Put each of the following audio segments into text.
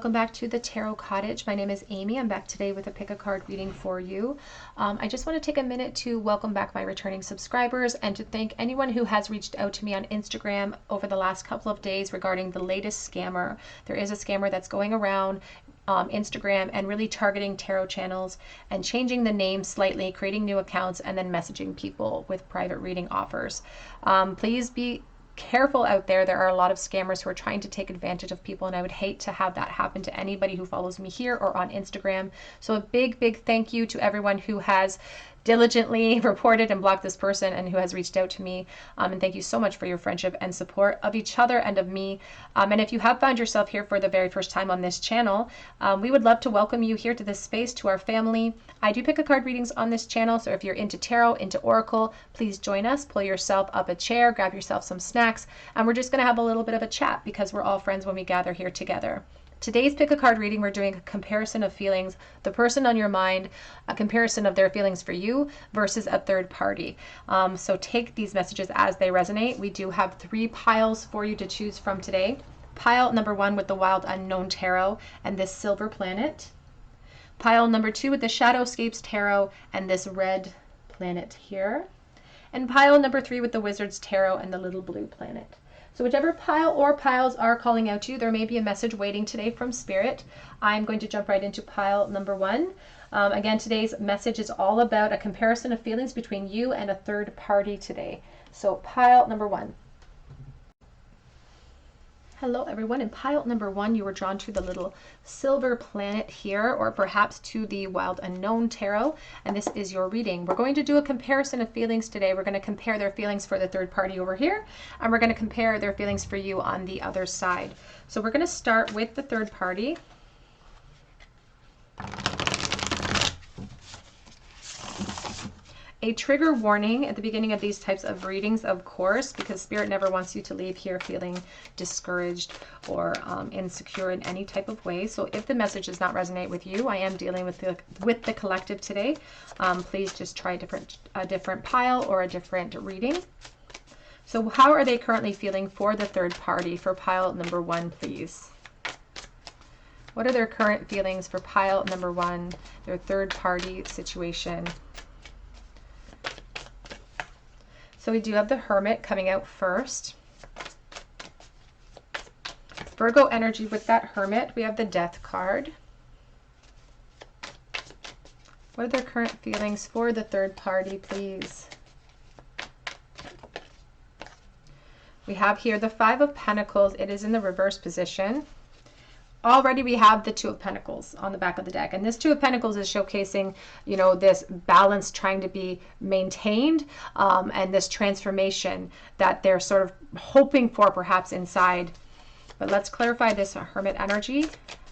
welcome back to the Tarot Cottage. My name is Amy. I'm back today with a pick a card reading for you. I just want to take a minute to welcome back my returning subscribers and to thank anyone who has reached out to me on Instagram over the last couple of days regarding the latest scammer. There is a scammer that's going around Instagram and really targeting tarot channels and changing the name slightly, creating new accounts, and then messaging people with private reading offers. Please be careful out there. There are a lot of scammers who are trying to take advantage of people, and I would hate to have that happen to anybody who follows me here or on Instagram. So a big thank you to everyone who has diligently reported and blocked this person and who has reached out to me. And thank you so much for your friendship and support of each other and of me. And if you have found yourself here for the very first time on this channel, we would love to welcome you here to this space, to our family. I do pick a card readings on this channel, so if you're into tarot, into oracle, please join us. Pull yourself up a chair, grab yourself some snacks, and we're just going to have a little bit of a chat because we're all friends when we gather here together. Today's pick a card reading, we're doing a comparison of feelings, the person on your mind, a comparison of their feelings for you versus a third party. So take these messages as they resonate. We do have 3 piles for you to choose from today. Pile number 1 with the Wild Unknown Tarot and this silver planet. Pile number 2 with the Shadowscapes Tarot and this red planet here. And pile number 3 with the Wizards Tarot and the little blue planet. So whichever pile or piles are calling out to you, there may be a message waiting today from Spirit. I'm going to jump right into pile number 1. Again, today's message is all about a comparison of feelings between you and a third party today. So pile number 1. Hello everyone. In pile number 1, you were drawn to the little silver planet here, or perhaps to the Wild Unknown Tarot, and this is your reading. We're going to do a comparison of feelings today. We're going to compare their feelings for the third party over here, and we're going to compare their feelings for you on the other side. So we're going to start with the third party. A trigger warning at the beginning of these types of readings, of course, because Spirit never wants you to leave here feeling discouraged or insecure in any type of way. So if the message does not resonate with you, I am dealing with the collective today. Please just try a different pile or a different reading. So how are they currently feeling for the third party for pile number 1, please? What are their current feelings for pile number 1, their third party situation? So we do have the Hermit coming out first. Virgo energy with that Hermit. We have the Death card. What are their current feelings for the third party, please? We have here the 5 of Pentacles. It is in the reverse position. Already we have the 2 of Pentacles on the back of the deck. And this 2 of Pentacles is showcasing, you know, this balance trying to be maintained and this transformation that they're sort of hoping for perhaps inside. But let's clarify this Hermit energy.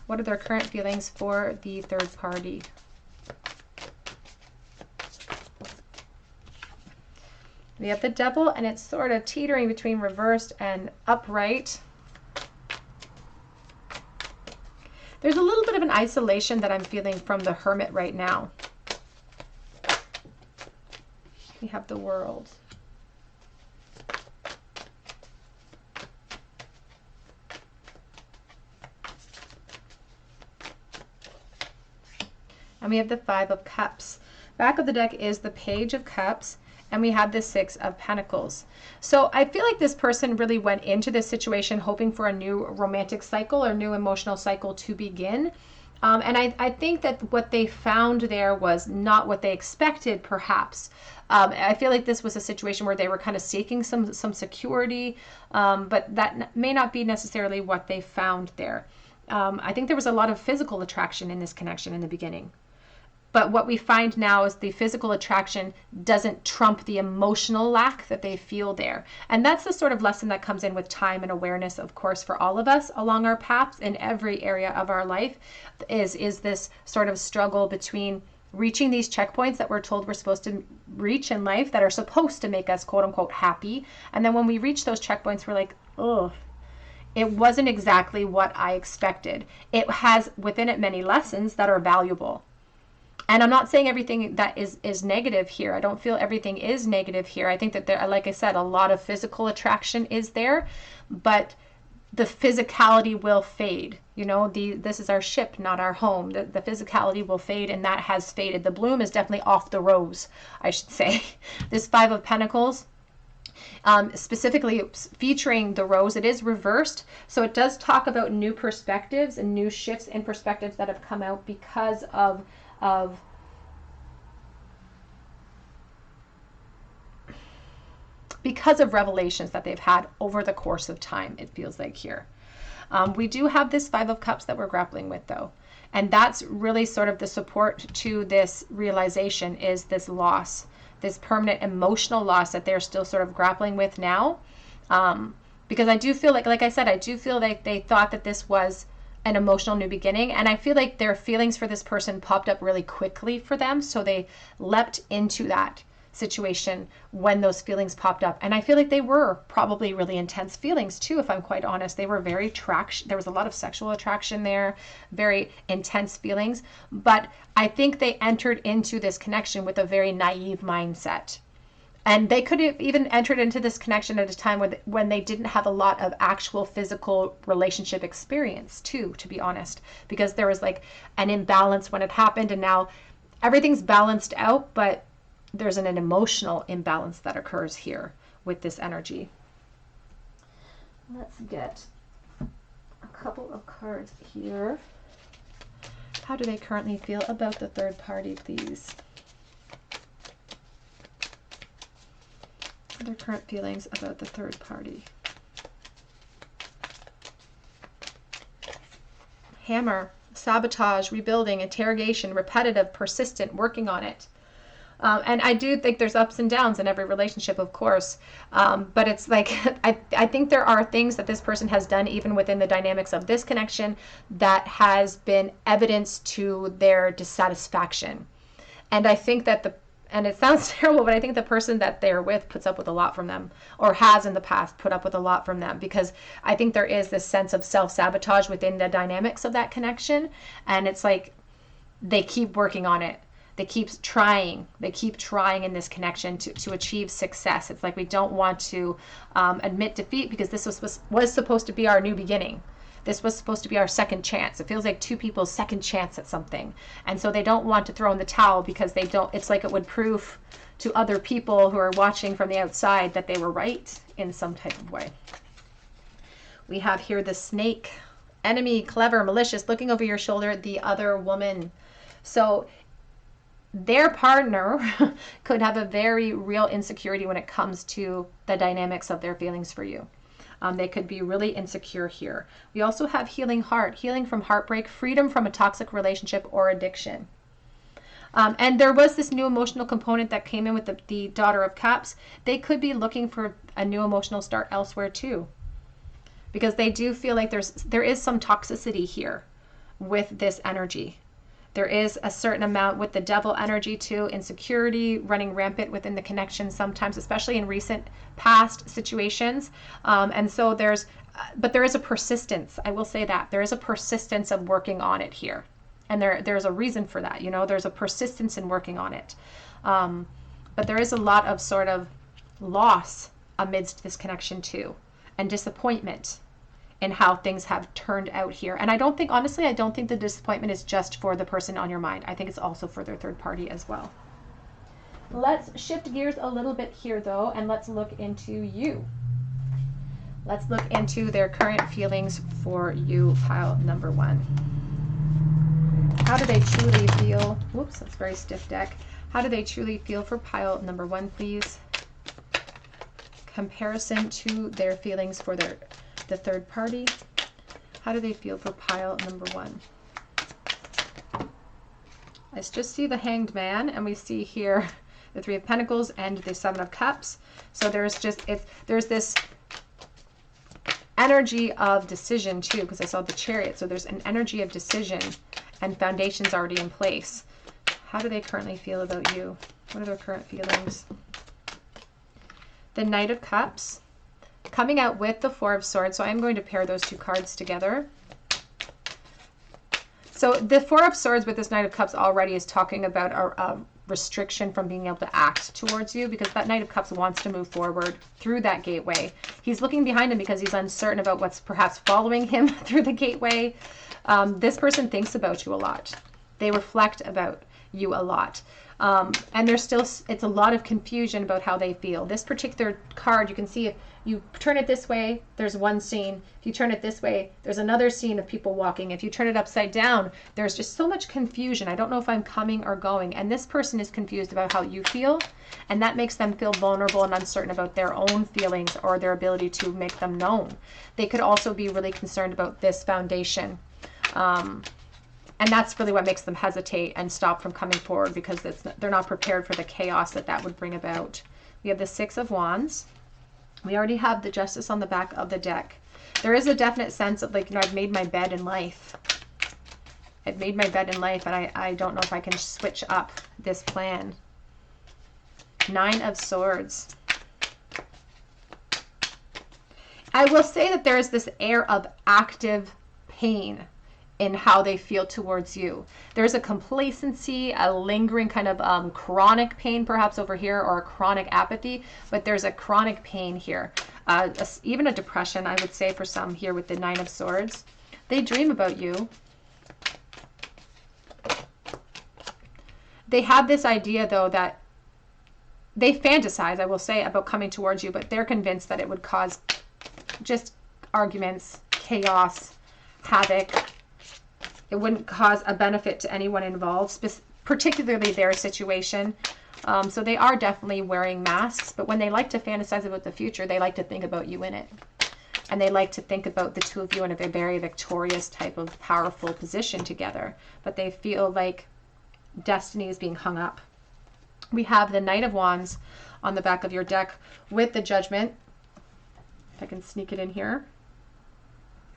What are their current feelings for the third party? We have the Devil, and it's sort of teetering between reversed and upright. There's a little bit of an isolation that I'm feeling from the Hermit right now. We have the World. And we have the 5 of Cups. Back of the deck is the Page of Cups. And we have the 6 of Pentacles. So I feel like this person really went into this situation hoping for a new romantic cycle or new emotional cycle to begin. And I think that what they found there was not what they expected, perhaps. I feel like this was a situation where they were kind of seeking some security, but that may not be necessarily what they found there. I think there was a lot of physical attraction in this connection in the beginning. But what we find now is the physical attraction doesn't trump the emotional lack that they feel there. And that's the sort of lesson that comes in with time and awareness, of course, for all of us along our paths in every area of our life, is this sort of struggle between reaching these checkpoints that we're told we're supposed to reach in life that are supposed to make us quote unquote happy. And then when we reach those checkpoints, we're like, oh, it wasn't exactly what I expected. It has within it many lessons that are valuable. And I'm not saying everything that is negative here. I don't feel everything is negative here. I think that there, like I said, a lot of physical attraction is there, but the physicality will fade. You know, this is our ship, not our home. The physicality will fade, and that has faded. The bloom is definitely off the rose, I should say. This Five of Pentacles, specifically featuring the rose, it is reversed. So it does talk about new perspectives and new shifts in perspectives that have come out because of revelations that they've had over the course of time, it feels like here. We do have this Five of Cups that we're grappling with, though. And that's really sort of the support to this realization, is this loss, this permanent emotional loss that they're still sort of grappling with now. Because I do feel like I said, I do feel like they thought that this was an emotional new beginning. And I feel like their feelings for this person popped up really quickly for them. So they leapt into that situation when those feelings popped up. And I feel like they were probably really intense feelings too, if I'm quite honest. They were very there was a lot of sexual attraction there, very intense feelings. But I think they entered into this connection with a very naive mindset. And they could have even entered into this connection at a time when they didn't have a lot of actual physical relationship experience too, to be honest, because there was like an imbalance when it happened, and now everything's balanced out, but there's an emotional imbalance that occurs here with this energy. Let's get a couple of cards here. How do they currently feel about the third party, please? What are their current feelings about the third party? Hammer, sabotage, rebuilding, interrogation, repetitive, persistent, working on it. And I do think there's ups and downs in every relationship, of course. But it's like, I think there are things that this person has done, even within the dynamics of this connection, that has been evidence to their dissatisfaction. And I think that and it sounds terrible, but I think the person that they're with puts up with a lot from them, or has in the past put up with a lot from them, because I think there is this sense of self-sabotage within the dynamics of that connection. And it's like, they keep working on it. They keep trying in this connection to achieve success. It's like, we don't want to admit defeat, because this was supposed to be our new beginning. This was supposed to be our second chance. It feels like two people's second chance at something. And so they don't want to throw in the towel, because it's like it would prove to other people who are watching from the outside that they were right in some type of way. We have here the Snake. Enemy, clever, malicious, looking over your shoulder, the other woman. So their partner could have a very real insecurity when it comes to the dynamics of their feelings for you. They could be really insecure here. We also have healing heart, healing from heartbreak, freedom from a toxic relationship or addiction. And there was this new emotional component that came in with the Daughter of Cups. They could be looking for a new emotional start elsewhere too, because they do feel like there is some toxicity here with this energy. There is a certain amount with the Devil energy too, insecurity running rampant within the connection sometimes, especially in recent past situations. And so but there is a persistence. I will say that there is a persistence of working on it here. And there's a reason for that. You know, there's a persistence in working on it. But there is a lot of sort of loss amidst this connection too, and disappointment in how things have turned out here. And honestly, I don't think the disappointment is just for the person on your mind. I think it's also for their third party as well. Let's shift gears a little bit here though, and let's look into you. Let's look into their current feelings for you, pile number one. How do they truly feel? Whoops, that's a very stiff deck. How do they truly feel for pile number one, please? Comparison to their feelings for the third party. How do they feel for pile number one? I just see the Hanged Man, and we see here the Three of Pentacles and the Seven of Cups. So there's this energy of decision too, because I saw the Chariot. So there's an energy of decision and foundations already in place. How do they currently feel about you? What are their current feelings? The Knight of Cups, coming out with the Four of Swords. So I'm going to pair those two cards together. So the Four of Swords with this Knight of Cups already is talking about restriction from being able to act towards you, because that Knight of Cups wants to move forward through that gateway. He's looking behind him because he's uncertain about what's perhaps following him through the gateway. This person thinks about you a lot. They reflect about you a lot. And there's still, it's a lot of confusion about how they feel. This particular card, you can see if you turn it this way, there's one scene. If you turn it this way, there's another scene of people walking. If you turn it upside down, there's just so much confusion. I don't know if I'm coming or going. And this person is confused about how you feel. And that makes them feel vulnerable and uncertain about their own feelings or their ability to make them known. They could also be really concerned about this foundation. And that's really what makes them hesitate and stop from coming forward, because they're not prepared for the chaos that would bring about. We have the Six of Wands. We already have the Justice on the back of the deck. There is a definite sense of, like, you know, I've made my bed in life. I've made my bed in life, and I don't know if I can switch up this plan. Nine of Swords. I will say that there is this air of active pain in how they feel towards you. There's a complacency, a lingering kind of chronic pain perhaps over here, or a chronic apathy, but there's a chronic pain here. Even a depression, I would say, for some here with the Nine of Swords. They dream about you. They have this idea, though, that they fantasize, I will say, about coming towards you, but they're convinced that it would cause just arguments, chaos, havoc. It wouldn't cause a benefit to anyone involved, particularly their situation. So they are definitely wearing masks, but when they like to fantasize about the future, they like to think about you in it. And they like to think about the two of you in a very victorious type of powerful position together. But they feel like destiny is being hung up. We have the Knight of Wands on the back of your deck with the Judgment. If I can sneak it in here.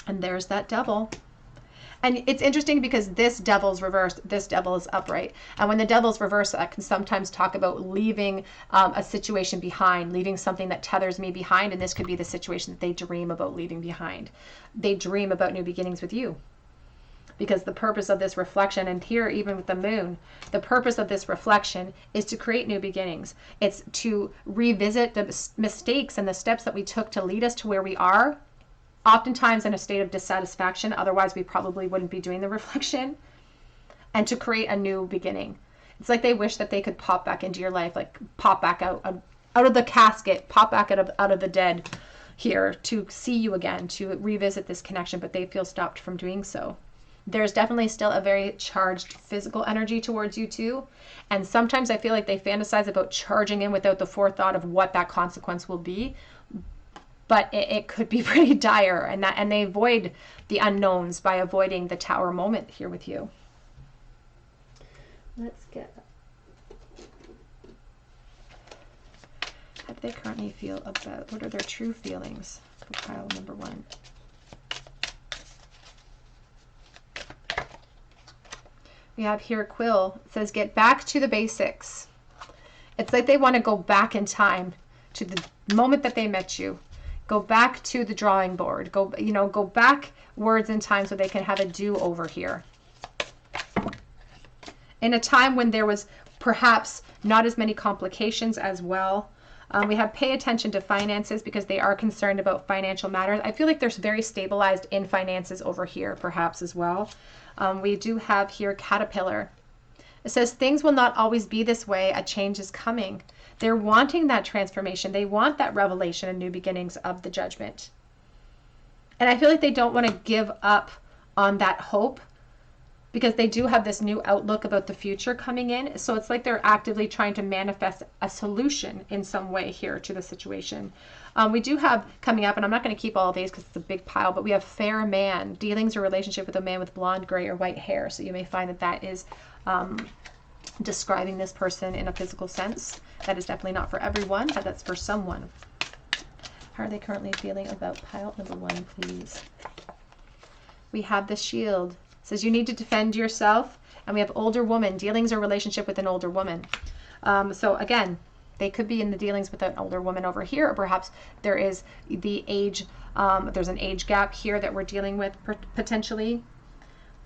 And there's that Devil. And it's interesting because this Devil's reversed, this Devil is upright. And when the Devil's reversed, I can sometimes talk about leaving a situation behind, leaving something that tethers me behind. And this could be the situation that they dream about leaving behind. They dream about new beginnings with you. Because the purpose of this reflection, and here even with the Moon, the purpose of this reflection is to create new beginnings. It's to revisit the mistakes and the steps that we took to lead us to where we are, oftentimes in a state of dissatisfaction. Otherwise, we probably wouldn't be doing the reflection. And to create a new beginning. It's like they wish that they could pop back into your life, like pop back out of the casket, pop back out of the dead here to see you again, to revisit this connection, but they feel stopped from doing so. There's definitely still a very charged physical energy towards you too. And sometimes I feel like they fantasize about charging in without the forethought of what that consequence will be. But it could be pretty dire, and they avoid the unknowns by avoiding the Tower moment here with you. Let's get, how do they currently feel about, what are their true feelings for pile number 1? We have here Quill. It says, get back to the basics. It's like they want to go back in time to the moment that they met you. Go back to the drawing board. Go backwards in time so they can have a do-over here. In a time when there was perhaps not as many complications as well. We have pay attention to finances because they are concerned about financial matters. I feel like they're very stabilized in finances over here perhaps as well. We do have here Caterpillar. It says things will not always be this way. A change is coming. They're wanting that transformation. They want that revelation and new beginnings of the Judgment. And I feel like they don't want to give up on that hope because they do have this new outlook about the future coming in. So it's like they're actively trying to manifest a solution in some way here to the situation. We do have coming up, and I'm not going to keep all of these because it's a big pile, but we have Fair Man, dealings or relationship with a man with blonde, gray, or white hair. So you may find that that is describing this person in a physical sense. That is definitely not for everyone, but that's for someone. How are they currently feeling about pile number 1, please? We have the Shield. It says you need to defend yourself. And we have older woman, dealings or relationship with an older woman. So again, they could be in the dealings with an older woman over here, or perhaps there is the age, there's an age gap here that we're dealing with potentially.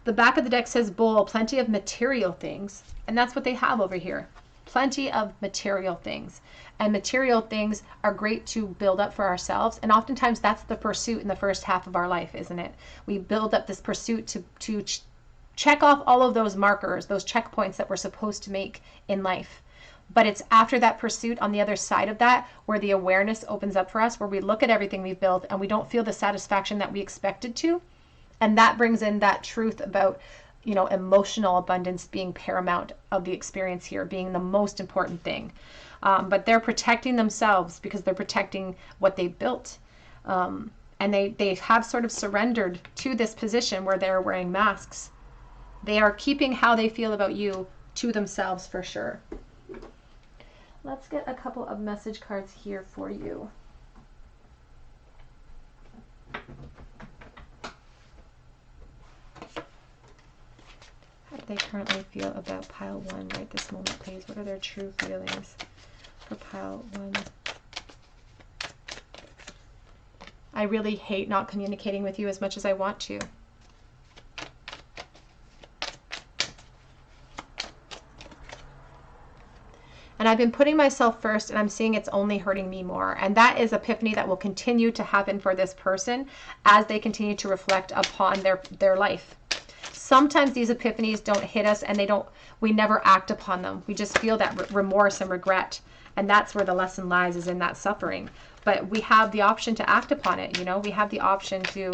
The back of the deck says Bull, plenty of material things, and that's what they have over here. plenty of material things. And material things are great to build up for ourselves. And oftentimes that's the pursuit in the first half of our life, isn't it? We build up this pursuit to check off all of those markers, those checkpoints that we're supposed to make in life. But it's after that pursuit, on the other side of that, where the awareness opens up for us, where we look at everything we've built and we don't feel the satisfaction that we expected to. And that brings in that truth about, you know, emotional abundance being paramount of the experience here, being the most important thing. But they're protecting themselves because they're protecting what they built. And they have sort of surrendered to this position where they're wearing masks. They are keeping how they feel about you to themselves for sure. Let's get a couple of message cards here for you. How do they currently feel about pile 1 right this moment, please? What are their true feelings for pile 1? I really hate not communicating with you as much as I want to. And I've been putting myself first, and I'm seeing it's only hurting me more. And that is epiphany that will continue to happen for this person as they continue to reflect upon their life. Sometimes these epiphanies don't hit us, and we never act upon them. We just feel that remorse and regret. And that's where the lesson lies, is in that suffering. But we have the option to act upon it, you know. We have the option to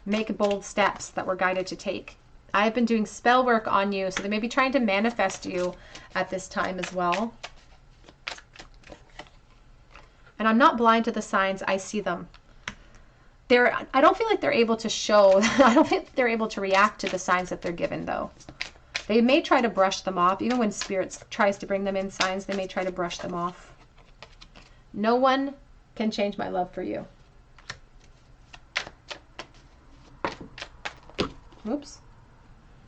make bold steps that we're guided to take. I've been doing spell work on you, so they may be trying to manifest you at this time as well. And I'm not blind to the signs. I see them. I don't feel like they're able to show, I don't think they're able to react to the signs that they're given, though. They may try to brush them off. Even when Spirit tries to bring them in signs, they may try to brush them off. No one can change my love for you. Oops.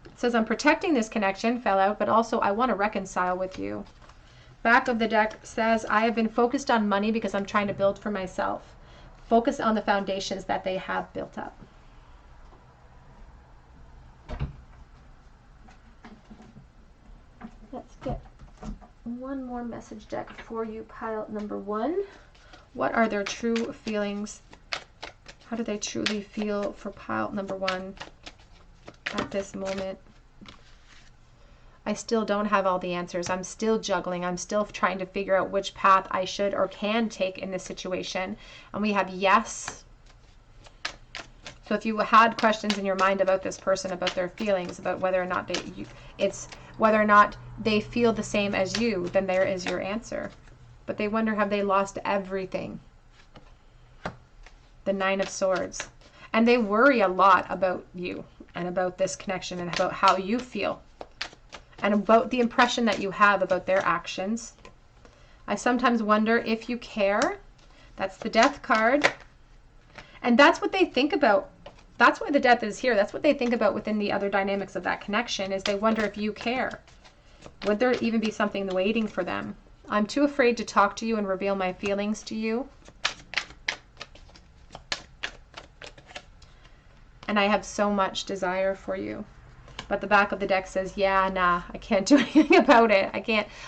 It says, I'm protecting this connection, fell out, but also I want to reconcile with you. Back of the deck says, I have been focused on money because I'm trying to build for myself. Focus on the foundations that they have built up. Let's get one more message deck for you, pile number 1. What are their true feelings? How do they truly feel for pile number 1 at this moment? I still don't have all the answers. I'm still juggling. I'm still trying to figure out which path I should or can take in this situation. And we have yes. So if you had questions in your mind about this person, about their feelings, about whether or not whether or not they feel the same as you, then there is your answer. But they wonder, have they lost everything? The 9 of Swords. And they worry a lot about you and about this connection and about how you feel and about the impression that you have about their actions. I sometimes wonder if you care. That's the Death card. And that's what they think about. That's why the Death is here. That's what they think about within the other dynamics of that connection, is they wonder if you care. Would there even be something waiting for them? I'm too afraid to talk to you and reveal my feelings to you. And I have so much desire for you. But the back of the deck says, yeah, nah, I can't do anything about it.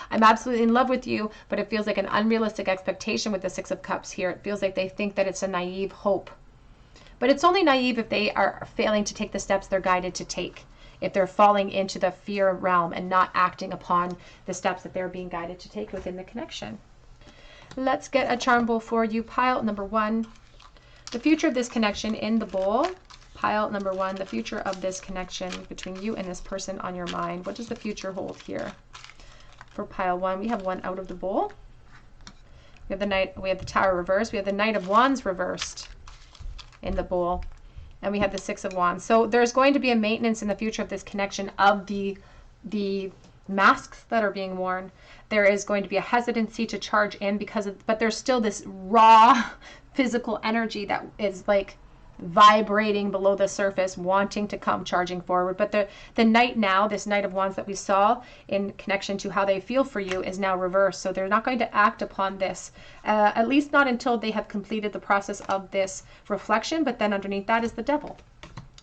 I'm absolutely in love with you, but it feels like an unrealistic expectation with the 6 of Cups here. It feels like they think that it's a naive hope. But it's only naive if they are failing to take the steps they're guided to take. If they're falling into the fear realm and not acting upon the steps that they're being guided to take within the connection. Let's get a charm bowl for you. Pile number 1. The future of this connection in the bowl. Pile number 1, the future of this connection between you and this person on your mind. What does the future hold here? For pile 1, we have 1 out of the bowl. We have the Tower reversed. We have the Knight of Wands reversed in the bowl. And we have the 6 of Wands. So there's going to be a maintenance in the future of this connection of the masks that are being worn. There is going to be a hesitancy to charge in but there's still this raw physical energy that is like vibrating below the surface, wanting to come charging forward. But the Knight now, this Knight of Wands that we saw in connection to how they feel for you, is now reversed. So they're not going to act upon this, at least not until they have completed the process of this reflection. But then underneath that is the Devil.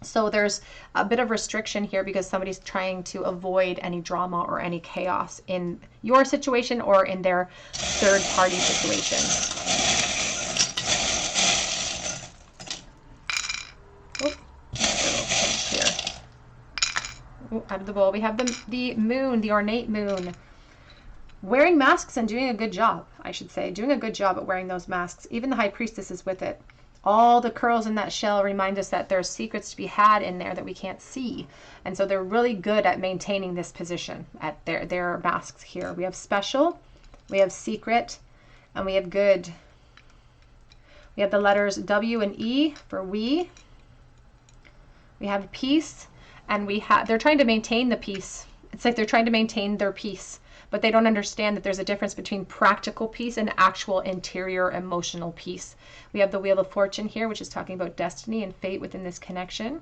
So there's a bit of restriction here because somebody's trying to avoid any drama or any chaos in your situation or in their third party situation. Oh, out of the bowl, we have the moon, the ornate moon. Wearing masks and doing a good job, I should say. Doing a good job at wearing those masks. Even the high priestess is with it. All the curls in that shell remind us that there's secrets to be had in there that we can't see. And so they're really good at maintaining this position at their masks here. We have special, we have secret, and we have good. We have the letters W and E for we. We have peace, and they're trying to maintain the peace. It's like they're trying to maintain their peace, but they don't understand that there's a difference between practical peace and actual interior emotional peace. We have the Wheel of Fortune here, which is talking about destiny and fate within this connection.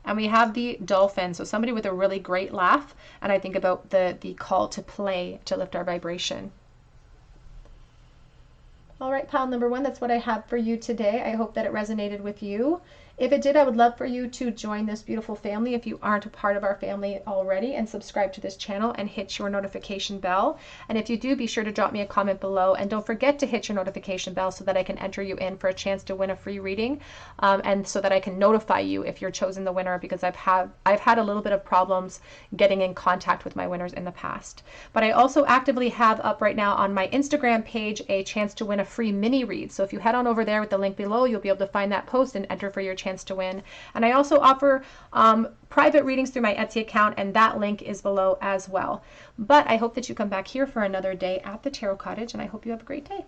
And we have the dolphin, so somebody with a really great laugh, and I think about the call to play to lift our vibration. All right, pile number one, that's what I have for you today. I hope that it resonated with you. If it did, I would love for you to join this beautiful family if you aren't a part of our family already, and subscribe to this channel and hit your notification bell. And if you do, be sure to drop me a comment below, and don't forget to hit your notification bell so that I can enter you in for a chance to win a free reading, and so that I can notify you if you're chosen the winner, because I've had a little bit of problems getting in contact with my winners in the past. But I also actively have up right now on my Instagram page a chance to win a free mini read. So if you head on over there with the link below, you'll be able to find that post and enter for your chance to win. And I also offer private readings through my Etsy account, and that link is below as well. But I hope that you come back here for another day at the Tarot Cottage, and I hope you have a great day.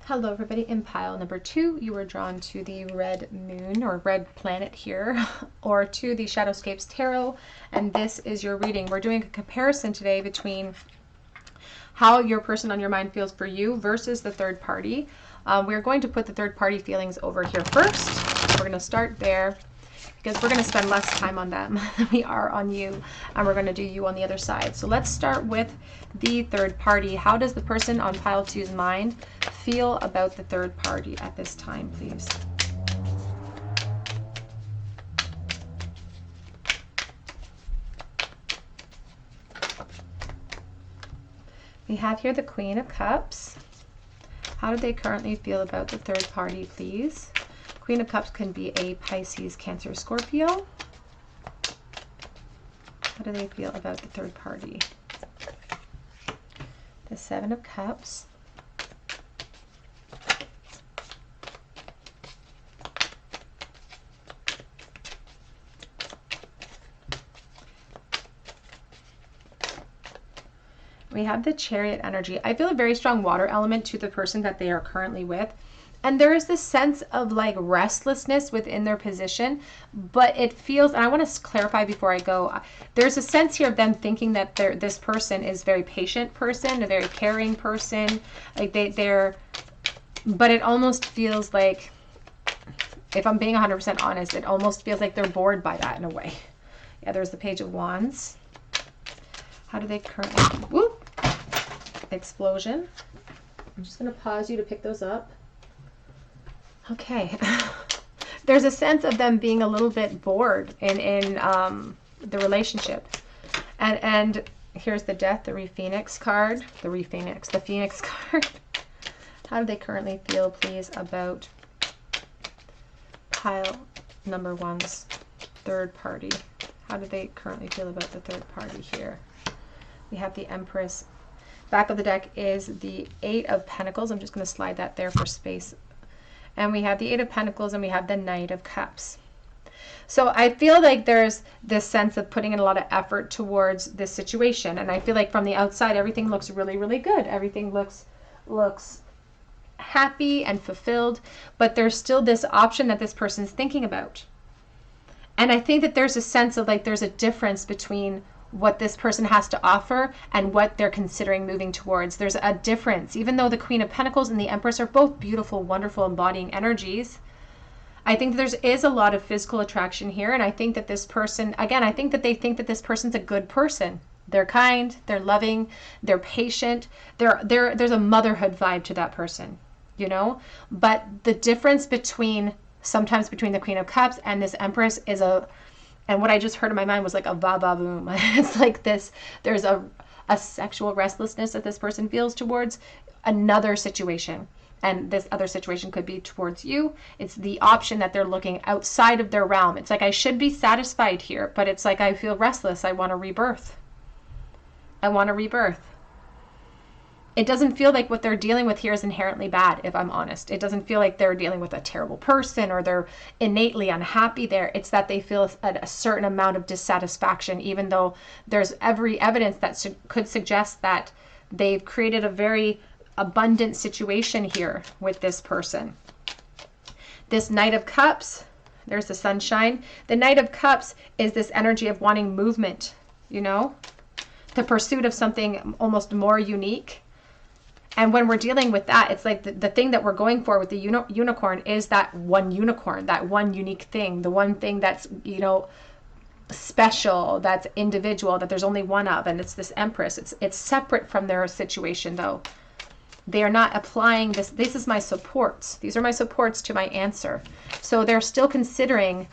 Hello everybody. In pile number two, you were drawn to the red moon or red planet here, or to the Shadowscapes Tarot, and this is your reading. We're doing a comparison today between how your person on your mind feels for you versus the third party. We're going to put the third party feelings over here first. We're going to start there because we're going to spend less time on them than we are on you, and we're going to do you on the other side. So let's start with the third party. How does the person on pile two's mind feel about the third party at this time, please? We have here the Queen of Cups. How do they currently feel about the third party, please? Queen of Cups can be a Pisces, Cancer, Scorpio. How do they feel about the third party? The Seven of Cups. We have the Chariot energy. I feel a very strong water element to the person that they are currently with. And there is this sense of like restlessness within their position, but it feels, and I want to clarify before I go, there's a sense here of them thinking that this person is a very patient person, a very caring person, like but it almost feels like, if I'm being 100% honest, it almost feels like they're bored by that in a way. Yeah, there's the Page of Wands. How do they currently, whoop, explosion. I'm just going to pause you to pick those up. Okay. There's a sense of them being a little bit bored in the relationship. And here's the Death, the Phoenix card, the Phoenix card. How do they currently feel, please, about pile number one's third party? How do they currently feel about the third party here? We have the Empress. Back of the deck is the Eight of Pentacles. I'm just going to slide that there for space. And we have the Eight of Pentacles, and we have the Knight of Cups. So I feel like there's this sense of putting in a lot of effort towards this situation. And I feel like from the outside, everything looks really, really good. Everything looks happy and fulfilled. But there's still this option that this person's thinking about. And I think that there's a sense of like there's a difference between what this person has to offer and what they're considering moving towards. There's a difference. Even though the Queen of Pentacles and the Empress are both beautiful, wonderful, embodying energies, I think there is a lot of physical attraction here. And I think that this person, again, I think that they think that this person's a good person. They're kind, they're loving, they're patient. There's a motherhood vibe to that person, you know? But the difference between sometimes between the Queen of Cups and this Empress is and what I just heard in my mind was like a va-va-boom. It's like this, there's a sexual restlessness that this person feels towards another situation. And this other situation could be towards you. It's the option that they're looking outside of their realm. It's like, I should be satisfied here, but it's like, I feel restless. I want a rebirth. I want a rebirth. It doesn't feel like what they're dealing with here is inherently bad, if I'm honest. It doesn't feel like they're dealing with a terrible person or they're innately unhappy there. It's that they feel a certain amount of dissatisfaction, even though there's every evidence that could suggest that they've created a very abundant situation here with this person. This Knight of Cups, there's the sunshine. The Knight of Cups is this energy of wanting movement, you know, the pursuit of something almost more unique. And when we're dealing with that, it's like the thing that we're going for with the unicorn is that one unicorn, that one unique thing, the one thing that's, you know, special, that's individual, that there's only one of, and it's this Empress. It's separate from their situation, though. They are not applying this. This is my supports. These are my supports to my answer. So they're still considering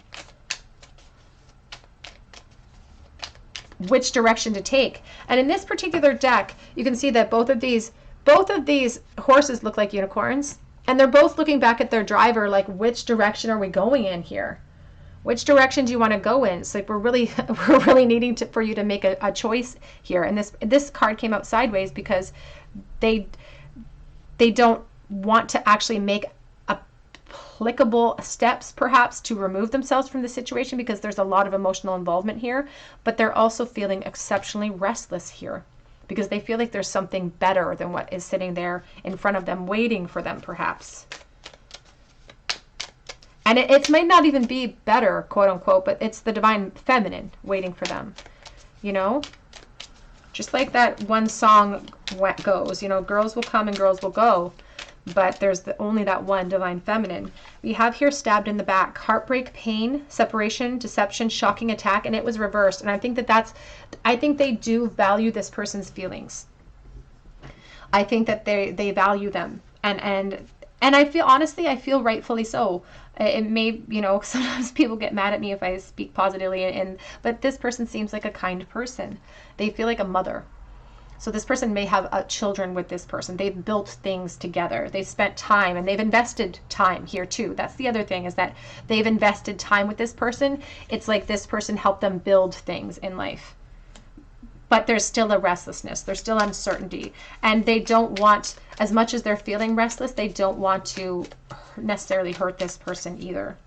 which direction to take. And in this particular deck, you can see that both of these horses look like unicorns, and they're both looking back at their driver like, which direction are we going in here? Which direction do you want to go in? It's like we're really needing for you to make a choice here. And this card came out sideways because they don't want to actually make applicable steps perhaps to remove themselves from the situation because there's a lot of emotional involvement here, but they're also feeling exceptionally restless here, because they feel like there's something better than what is sitting there in front of them, waiting for them, perhaps. And it might not even be better, quote unquote, but it's the divine feminine waiting for them, you know? Just like that one song goes, you know, girls will come and girls will go, but there's only that one divine feminine. We have here stabbed in the back, heartbreak, pain, separation, deception, shocking attack, and it was reversed. And I think I think they do value this person's feelings. I think that they value them. And I feel, honestly, I feel rightfully so. It may, you know, sometimes people get mad at me if I speak positively, but this person seems like a kind person. They feel like a mother. So this person may have children with this person. They've built things together. They've spent time, and they've invested time here too. That's the other thing, is that they've invested time with this person. It's like this person helped them build things in life. But there's still a restlessness. There's still uncertainty. And they don't want, as much as they're feeling restless, they don't want to necessarily hurt this person either.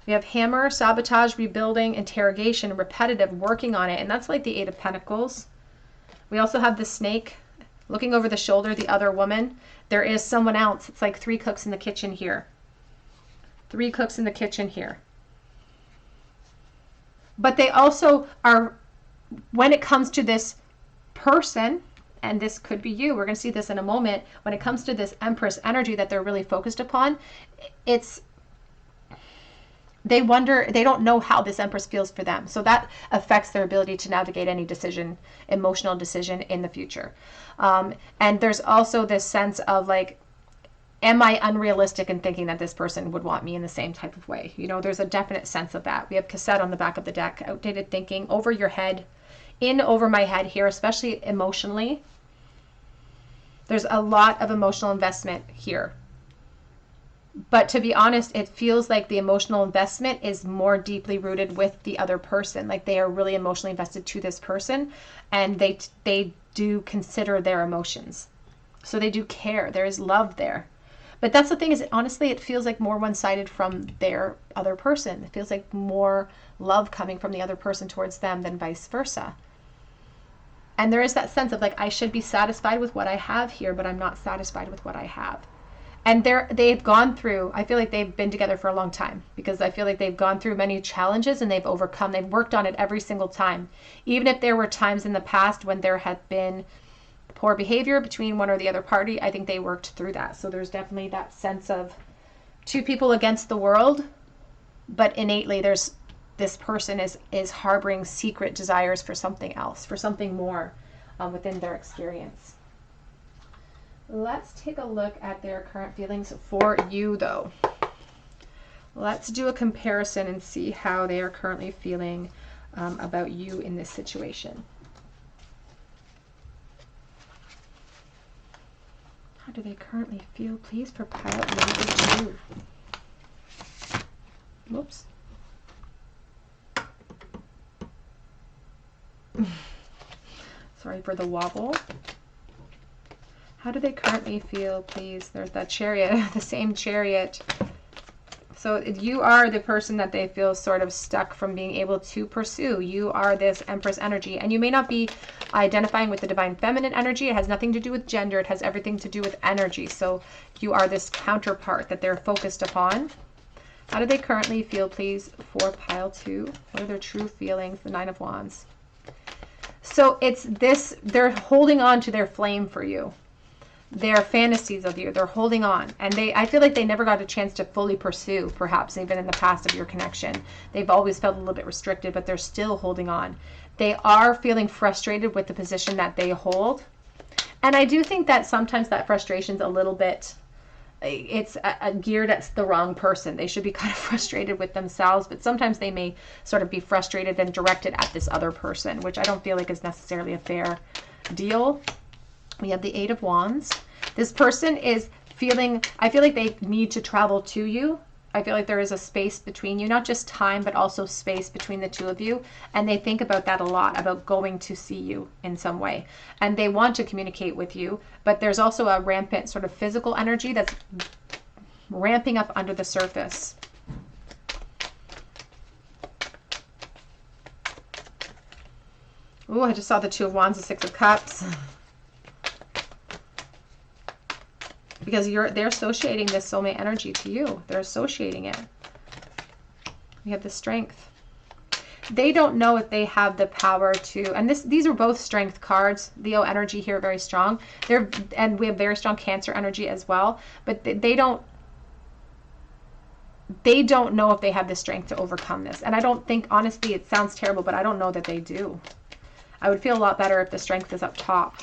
We have hammer, sabotage, rebuilding, interrogation, repetitive, working on it. And that's like the Eight of Pentacles. We also have the snake looking over the shoulder, the other woman. There is someone else. It's like 3 cooks in the kitchen here. 3 cooks in the kitchen here. But they also are, when it comes to this person, and this could be you, we're going to see this in a moment, when it comes to this Empress energy that they're really focused upon, they wonder, they don't know how this Empress feels for them. So that affects their ability to navigate any decision, emotional decision in the future. And there's also this sense of like, am I unrealistic in thinking that this person would want me in the same type of way? You know, there's a definite sense of that. We have cassette on the back of the deck, outdated thinking, over your head, in over my head here, especially emotionally. There's a lot of emotional investment here. But to be honest, it feels like the emotional investment is more deeply rooted with the other person. Like they are really emotionally invested to this person, and they do consider their emotions. So they do care. There is love there. But that's the thing, is honestly, it feels like more one-sided from their other person. It feels like more love coming from the other person towards them than vice versa. And there is that sense of like, I should be satisfied with what I have here, but I'm not satisfied with what I have. And they've gone through, I feel like they've been together for a long time, because I feel like they've gone through many challenges and they've overcome, they've worked on it every single time. Even if there were times in the past when there had been poor behavior between one or the other party, I think they worked through that. So there's definitely that sense of 2 people against the world, but innately there's this person is harboring secret desires for something else, for something more within their experience. Let's take a look at their current feelings for you, though. Let's do a comparison and see how they are currently feeling about you in this situation. How do they currently feel, please, for pile number 2? Whoops. Sorry for the wobble. How do they currently feel, please? There's that chariot, the same chariot. So you are the person that they feel sort of stuck from being able to pursue. You are this Empress energy, and you may not be identifying with the divine feminine energy. It has nothing to do with gender. It has everything to do with energy. So you are this counterpart that they're focused upon. How do they currently feel, please, for pile 2? What are their true feelings? The 9 of Wands. So it's this, they're holding on to their flame for you. Their fantasies of you, they're holding on, and I feel like they never got a chance to fully pursue, perhaps even in the past of your connection. They've always felt a little bit restricted, but they're still holding on. They are feeling frustrated with the position that they hold, and I do think that sometimes that frustration's a little bit, it's geared at the wrong person. They should be kind of frustrated with themselves, but sometimes they may sort of be frustrated and directed at this other person, which I don't feel like is necessarily a fair deal. We have the 8 of Wands. This person is feeling, I feel like they need to travel to you. I feel like there is a space between you, not just time, but also space between the two of you. And they think about that a lot, about going to see you in some way. And they want to communicate with you, but there's also a rampant sort of physical energy that's ramping up under the surface. Ooh, I just saw the 2 of Wands, the 6 of Cups. Because they're associating this soulmate energy to you. They're associating it. We have the Strength. They don't know if they have the power to, and these are both Strength cards. Leo energy here, very strong. And we have very strong Cancer energy as well. But they don't know if they have the strength to overcome this. And I don't think, honestly, it sounds terrible, but I don't know that they do. I would feel a lot better if the Strength is up top,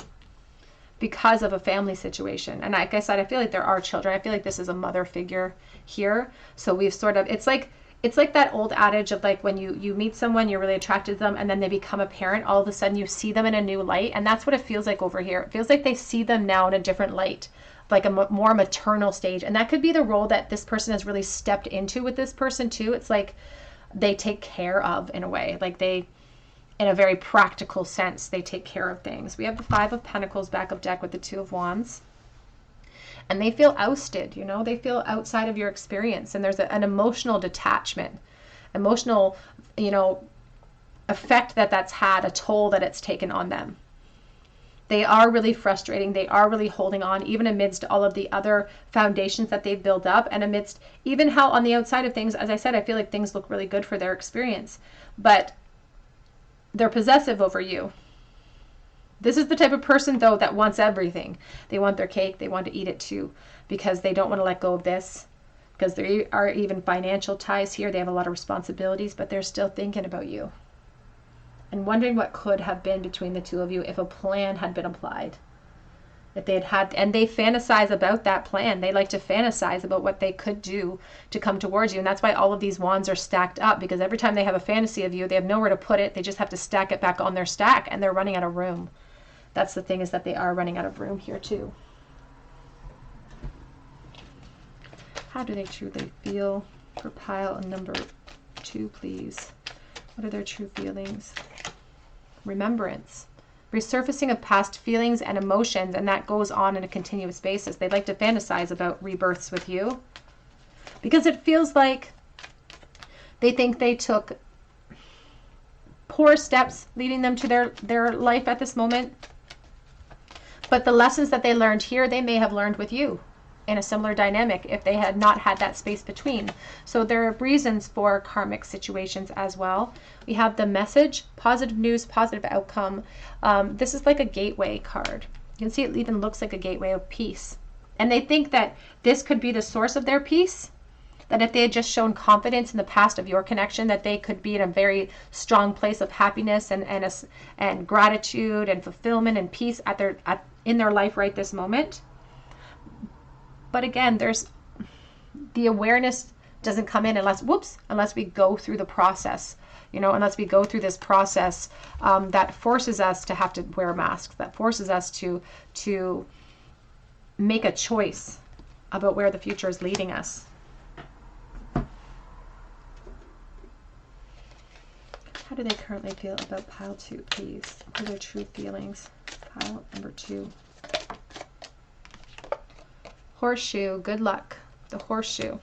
because of a family situation. And like I said, I feel like there are children. I feel like this is a mother figure here. So we've sort of, it's like that old adage of like when you meet someone, you're really attracted to them, and then they become a parent, all of a sudden you see them in a new light. And that's what it feels like over here. It feels like they see them now in a different light, like a more maternal stage. And that could be the role that this person has really stepped into with this person too. It's like they take care of, in a way, like they, in a very practical sense, they take care of things. We have the 5 of Pentacles back of deck with the 2 of Wands. And they feel ousted, you know, they feel outside of your experience. And there's an emotional detachment, emotional, you know, effect that's had, a toll that it's taken on them. They are really frustrating. They are really holding on, even amidst all of the other foundations that they've built up, and amidst even how on the outside of things, as I said, I feel like things look really good for their experience. But they're possessive over you. This is the type of person, though, that wants everything. They want their cake. They want to eat it too, because they don't want to let go of this, because there are even financial ties here. They have a lot of responsibilities, but they're still thinking about you and wondering what could have been between the two of you if a plan had been applied. If they had, and they fantasize about that plan. They like to fantasize about what they could do to come towards you. And that's why all of these wands are stacked up, because every time they have a fantasy of you, they have nowhere to put it. They just have to stack it back on their stack, and they're running out of room. That's the thing, is that they are running out of room here too. How do they truly feel for pile number 2, please? What are their true feelings? Remembrance. Resurfacing of past feelings and emotions, and that goes on a continuous basis. They like to fantasize about rebirths with you, because it feels like they think they took poor steps leading them to their life at this moment. But the lessons that they learned here, they may have learned with you in a similar dynamic if they had not had that space between. So there are reasons for karmic situations as well. We have the Message, positive news, positive outcome. This is like a gateway card. You can see it even looks like a gateway of peace. And they think that this could be the source of their peace, that if they had just shown confidence in the past of your connection, that they could be in a very strong place of happiness and gratitude and fulfillment and peace in their life right this moment. But again, there's the awareness doesn't come in unless, whoops, unless we go through the process, you know, unless we go through this process that forces us to have to wear masks, that forces us to make a choice about where the future is leading us. How do they currently feel about pile 2, please? What are their true feelings? Pile number 2. Horseshoe, good luck. The horseshoe.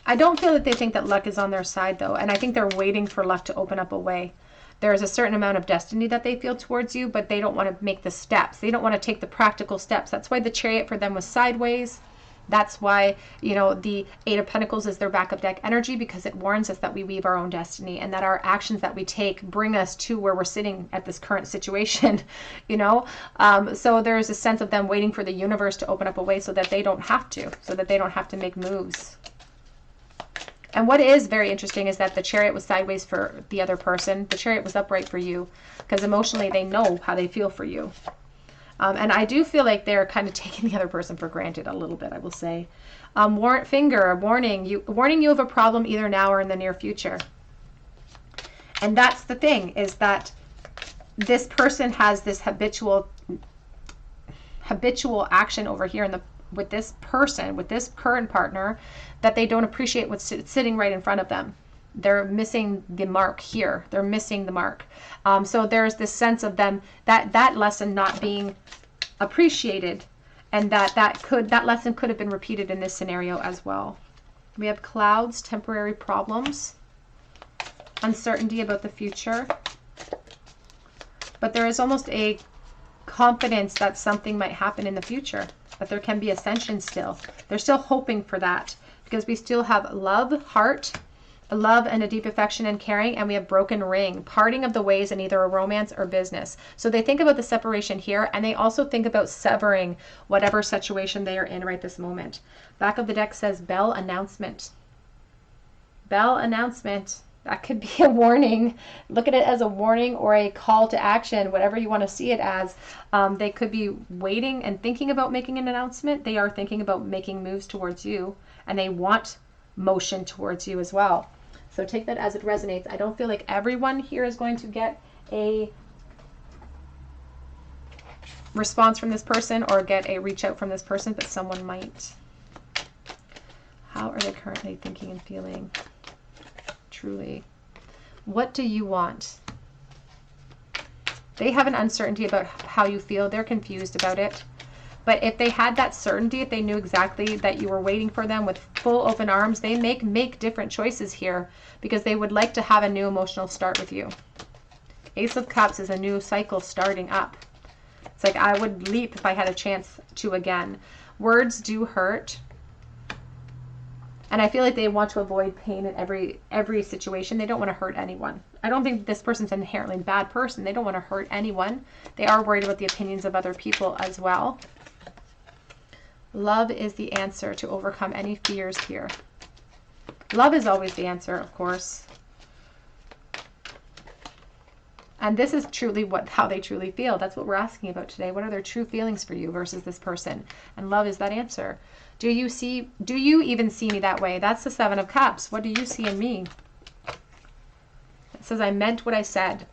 I don't feel that they think that luck is on their side, though, and I think they're waiting for luck to open up a way. There is a certain amount of destiny that they feel towards you, but they don't want to make the steps. They don't want to take the practical steps. That's why the Chariot for them was sideways. That's why, you know, the 8 of Pentacles is their backup deck energy, because it warns us that we weave our own destiny and that our actions that we take bring us to where we're sitting at this current situation, you know. So there's a sense of them waiting for the universe to open up a way so that they don't have to make moves. And what is very interesting is that the Chariot was sideways for the other person. The Chariot was upright for you, because emotionally they know how they feel for you. And I do feel like they're kind of taking the other person for granted a little bit, I will say. Finger, warning you of a problem either now or in the near future. And that's the thing, is that this person has this habitual action over here with this person, with this current partner, that they don't appreciate what's sitting right in front of them. They're missing the mark here. They're missing the mark. So there's this sense of them, that lesson not being appreciated, and that lesson could have been repeated in this scenario as well. We have clouds, temporary problems, uncertainty about the future. But there is almost a confidence that something might happen in the future, that there can be ascension still. They're still hoping for that, because we still have love, heart, a love and a deep affection and caring, and we have broken ring, parting of the ways in either a romance or business. So they think about the separation here, and they also think about severing whatever situation they are in right this moment. Back of the deck says bell announcement. Bell announcement. That could be a warning. Look at it as a warning or a call to action, whatever you want to see it as. They could be waiting and thinking about making an announcement. They are thinking about making moves towards you, and they want motion towards you as well. So take that as it resonates. I don't feel like everyone here is going to get a response from this person or get a reach out from this person, but someone might. How are they currently thinking and feeling? Truly. What do you want? They have an uncertainty about how you feel. They're confused about it. But if they had that certainty, if they knew exactly that you were waiting for them with full open arms, they make different choices here, because they would like to have a new emotional start with you. Ace of Cups is a new cycle starting up. It's like I would leap if I had a chance to again. Words do hurt. And I feel like they want to avoid pain in every situation. They don't want to hurt anyone. I don't think this person's an inherently bad person. They don't want to hurt anyone. They are worried about the opinions of other people as well. Love is the answer to overcome any fears here. Love is always the answer, of course. And this is truly how they truly feel. That's what we're asking about today. What are their true feelings for you versus this person? And love is that answer. Do you even see me that way? That's the 7 of Cups. What do you see in me? It says, I meant what I said.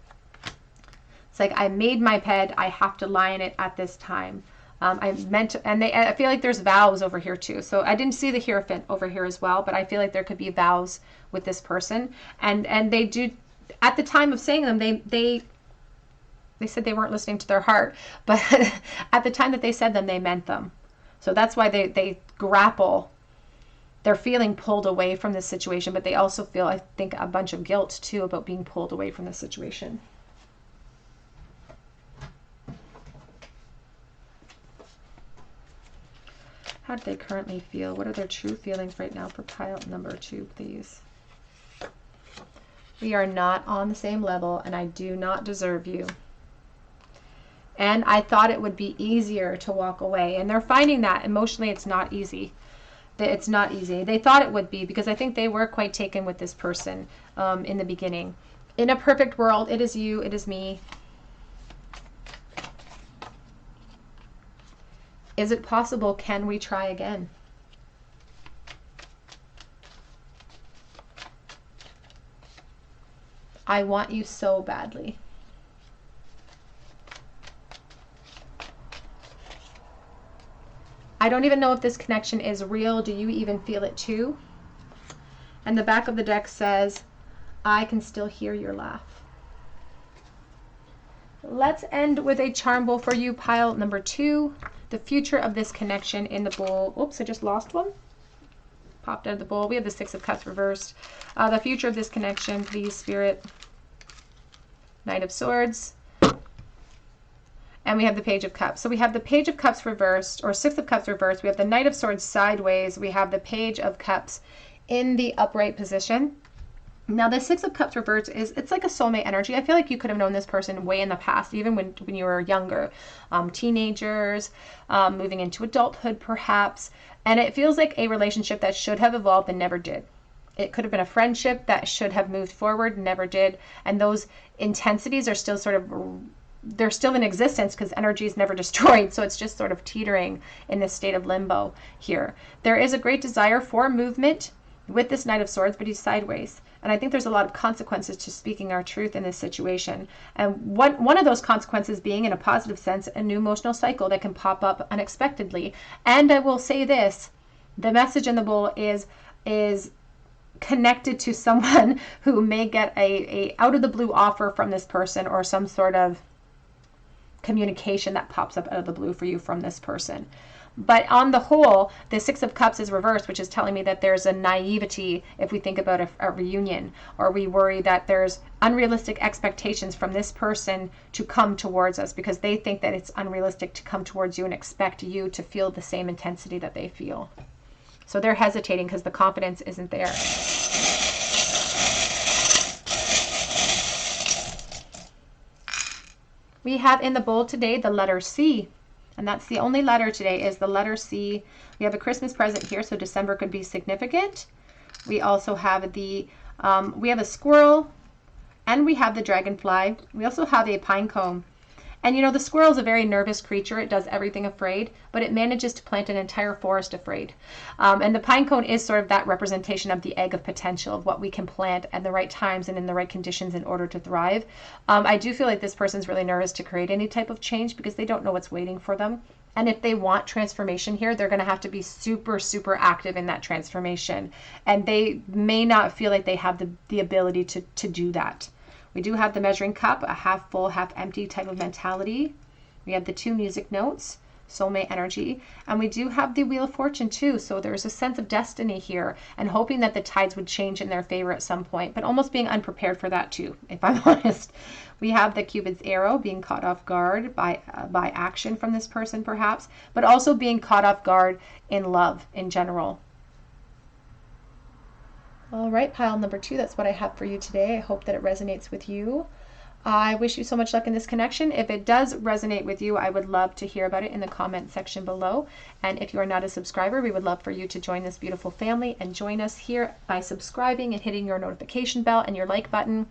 It's like, I made my bed. I have to lie in it at this time. I meant, and I feel like there's vows over here too. So I didn't see the Hierophant over here as well, but I feel like there could be vows with this person. And they do, at the time of saying them, they said they weren't listening to their heart, but at the time that they said them, they meant them. So that's why they grapple. They're feeling pulled away from this situation, but they also feel, I think, a bunch of guilt too about being pulled away from this situation. How do they currently feel? What are their true feelings right now for pile number 2, please? We are not on the same level, and I do not deserve you. And I thought it would be easier to walk away. And they're finding that emotionally it's not easy. It's not easy. They thought it would be, because I think they were quite taken with this person in the beginning. In a perfect world, it is you, it is me. Is it possible? Can we try again? I want you so badly. I don't even know if this connection is real. Do you even feel it too? And the back of the deck says, I can still hear your laugh. Let's end with a charm bowl for you, pile number 2. The future of this connection in the bowl. Oops, I just lost one. Popped out of the bowl. We have the 6 of Cups reversed. The future of this connection, please, Spirit. Knight of Swords. And we have the Page of Cups. So we have the Page of Cups reversed, or 6 of Cups reversed. We have the Knight of Swords sideways. We have the Page of Cups in the upright position. Now the 6 of Cups reversed it's like a soulmate energy. I feel like you could have known this person way in the past, even when you were younger. Teenagers, moving into adulthood perhaps. And it feels like a relationship that should have evolved and never did. It could have been a friendship that should have moved forward, never did. And those intensities are still sort of, they're still in existence because energy is never destroyed. So it's just sort of teetering in this state of limbo here. There is a great desire for movement with this Knight of Swords, but he's sideways. And I think there's a lot of consequences to speaking our truth in this situation. And one of those consequences being, in a positive sense, a new emotional cycle that can pop up unexpectedly. And I will say this, the message in the bowl is connected to someone who may get a out of the blue offer from this person, or some sort of communication that pops up out of the blue for you from this person. But on the whole, the 6 of Cups is reversed, which is telling me that there's a naivety if we think about a reunion, or we worry that there's unrealistic expectations from this person to come towards us because they think that it's unrealistic to come towards you and expect you to feel the same intensity that they feel. So they're hesitating because the confidence isn't there. We have in the bowl today the letter C. And that's the only letter today, is the letter C. We have a Christmas present here, so December could be significant. We also have we have a squirrel, and we have the dragonfly. We also have a pine cone. And you know, the squirrel is a very nervous creature. It does everything afraid, but it manages to plant an entire forest afraid. And the pine cone is sort of that representation of the egg of potential, of what we can plant at the right times and in the right conditions in order to thrive. I do feel like this person's really nervous to create any type of change because they don't know what's waiting for them. And if they want transformation here, they're going to have to be super, super active in that transformation. And they may not feel like they have the ability to do that. We do have the measuring cup, a half full, half empty type of mentality. We have the 2 music notes, soulmate energy, and we do have the Wheel of Fortune too. So there's a sense of destiny here and hoping that the tides would change in their favor at some point, but almost being unprepared for that too, if I'm honest. We have the Cupid's arrow, being caught off guard by action from this person perhaps, but also being caught off guard in love in general. All right, pile number 2, that's what I have for you today. I hope that it resonates with you. I wish you so much luck in this connection. If it does resonate with you, I would love to hear about it in the comment section below. And if you are not a subscriber, we would love for you to join this beautiful family and join us here by subscribing and hitting your notification bell and your like button.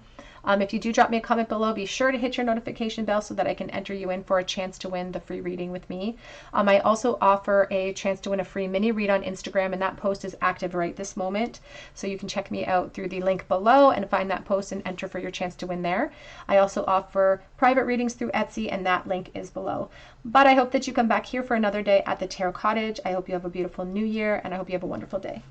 If you do drop me a comment below, be sure to hit your notification bell so that I can enter you in for a chance to win the free reading with me. I also offer a chance to win a free mini read on Instagram, and that post is active right this moment. So you can check me out through the link below and find that post and enter for your chance to win there. I also offer private readings through Etsy, and that link is below. But I hope that you come back here for another day at the Tarot Cottage. I hope you have a beautiful new year, and I hope you have a wonderful day.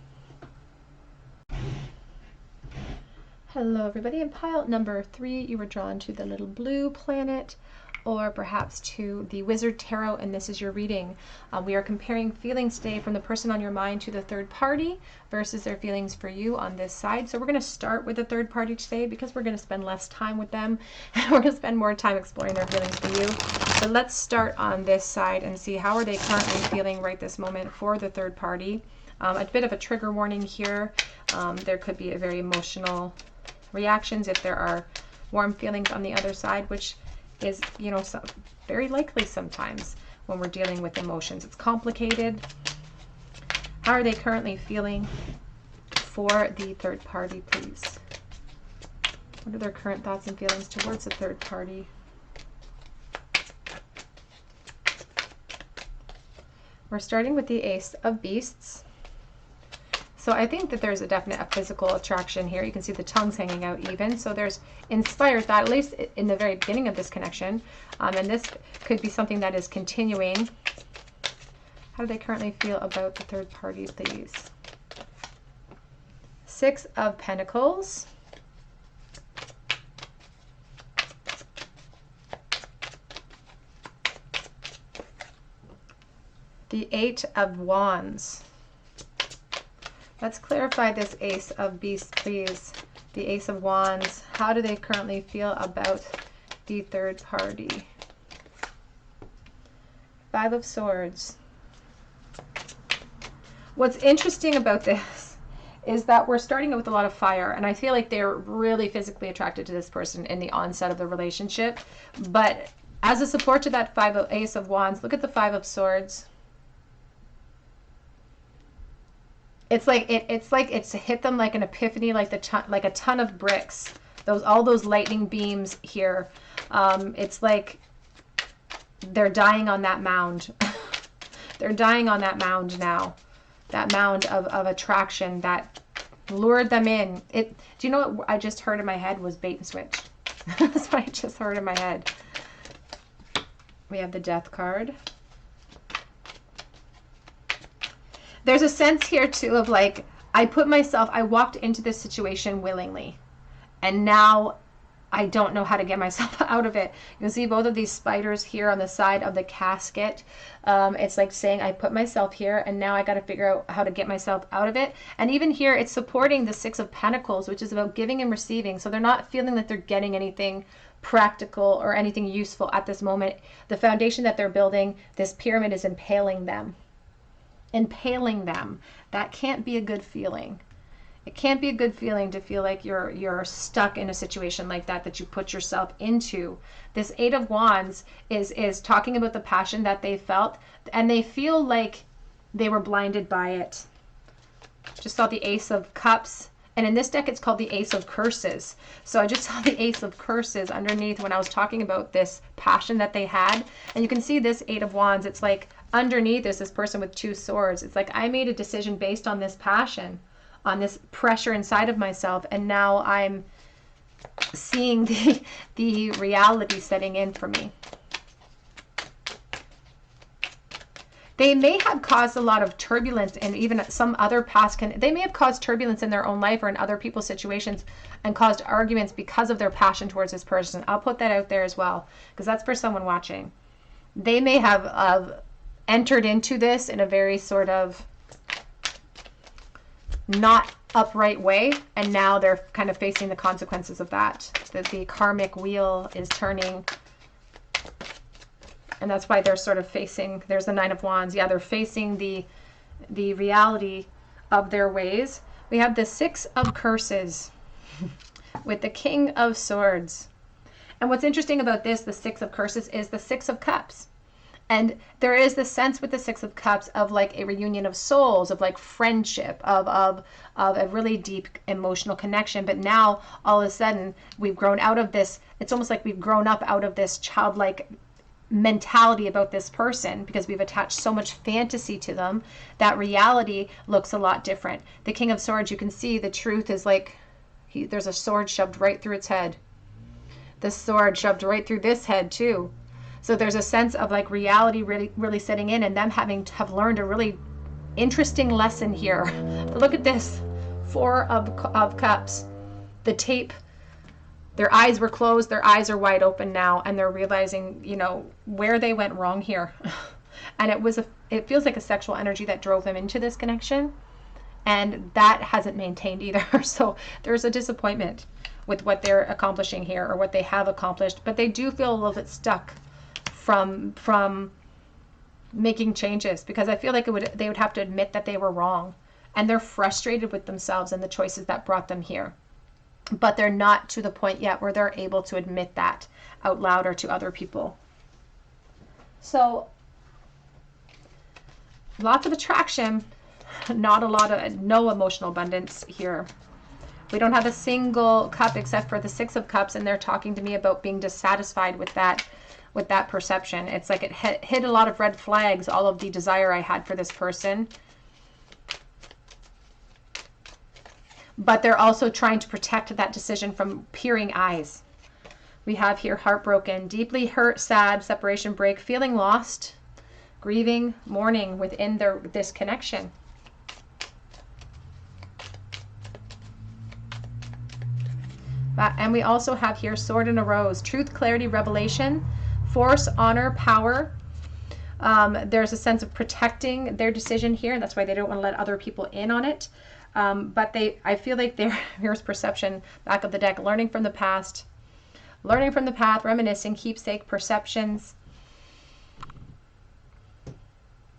Hello everybody, in pile number 3, you were drawn to the little blue planet, or perhaps to the Wizard Tarot, and this is your reading. We are comparing feelings today from the person on your mind to the third party versus their feelings for you on this side. So we're going to start with the third party today because we're going to spend less time with them and we're going to spend more time exploring their feelings for you. So let's start on this side and see how are they currently feeling right this moment for the third party. A bit of a trigger warning here. There could be a very emotional reactions if there are warm feelings on the other side, which is, you know, very likely sometimes when we're dealing with emotions. It's complicated. How are they currently feeling for the third party, please? What are their current thoughts and feelings towards the third party? We're starting with the Ace of Beasts. So I think that there's a definite physical attraction here. You can see the tongues hanging out even. So there's inspires that, at least in the very beginning of this connection. And this could be something that is continuing. How do they currently feel about the third party, please? Six of Pentacles. The Eight of Wands. Let's clarify this Ace of Beasts, please. The Ace of Wands. How do they currently feel about the third party? Five of Swords. What's interesting about this is that we're starting with a lot of fire, and I feel like they're really physically attracted to this person in the onset of the relationship. But as a support to that Ace of Wands, look at the Five of Swords. It's like it's hit them like an epiphany, like a ton of bricks. All those lightning beams here. It's like they're dying on that mound. They're dying on that mound now. That mound of attraction that lured them in. Do you know what I just heard in my head was bait and switch? That's what I just heard in my head. We have the Death card. There's a sense here too of like, I walked into this situation willingly, and now I don't know how to get myself out of it. You can see both of these spiders here on the side of the casket. It's like saying I put myself here, and now I got to figure out how to get myself out of it. And even here, it's supporting the Six of Pentacles, which is about giving and receiving. So they're not feeling that they're getting anything practical or anything useful at this moment. The foundation that they're building, this pyramid, is impaling them. That can't be a good feeling. It can't be a good feeling to feel like you're stuck in a situation like that you put yourself into. This Eight of Wands is talking about the passion that they felt, and they feel like they were blinded by it. Just saw the Ace of Cups, and in this deck it's called the Ace of Curses. So I just saw the Ace of Curses underneath when I was talking about this passion that they had. And you can see this Eight of Wands. It's like underneath there's this person with two swords. It's like I made a decision based on this passion, on this pressure inside of myself, and now I'm seeing the reality setting in for me. They may have caused a lot of turbulence, and even some other past they may have caused turbulence in their own life or in other people's situations and caused arguments because of their passion towards this person. I'll put that out there as well, because that's for someone watching. They may have entered into this in a very sort of not upright way, and now they're kind of facing the consequences of that. The karmic wheel is turning, and that's why they're sort of facing, there's the Nine of Wands. Yeah, they're facing the reality of their ways. We have the Six of Curses with the King of Swords. And what's interesting about this, the Six of Curses, is the Six of Cups. And there is this sense with the Six of Cups of like a reunion of souls, of like friendship, of a really deep emotional connection. But now all of a sudden we've grown out of this. It's almost like we've grown up out of this childlike mentality about this person because we've attached so much fantasy to them that reality looks a lot different. The King of Swords, you can see the truth is like there's a sword shoved right through its head. The sword shoved right through this head too. So there's a sense of like reality really setting in, and them having to have learned a really interesting lesson here. But look at this, Four of Cups. The tape, their eyes were closed, their eyes are wide open now, and they're realizing, you know, where they went wrong here. And it feels like a sexual energy that drove them into this connection, and that hasn't maintained either. So there's a disappointment with what they're accomplishing here, or what they have accomplished, but they do feel a little bit stuck from making changes, because I feel like they would have to admit that they were wrong, and they're frustrated with themselves and the choices that brought them here, but they're not to the point yet where they're able to admit that out loud or to other people. So lots of attraction, no emotional abundance here. We don't have a single cup except for the Six of Cups, and they're talking to me about being dissatisfied with that with that perception. It's like it hit a lot of red flags, all of the desire I had for this person. But they're also trying to protect that decision from peering eyes. We have here heartbroken, deeply hurt, sad, separation, break, feeling lost, grieving, mourning within this connection. And we also have here sword and a rose, truth, clarity, revelation, force, honor, power. There's a sense of protecting their decision here, and that's why they don't want to let other people in on it. But I feel like here's perception, back of the deck, learning from the past, learning from the path, reminiscing, keepsake, perceptions.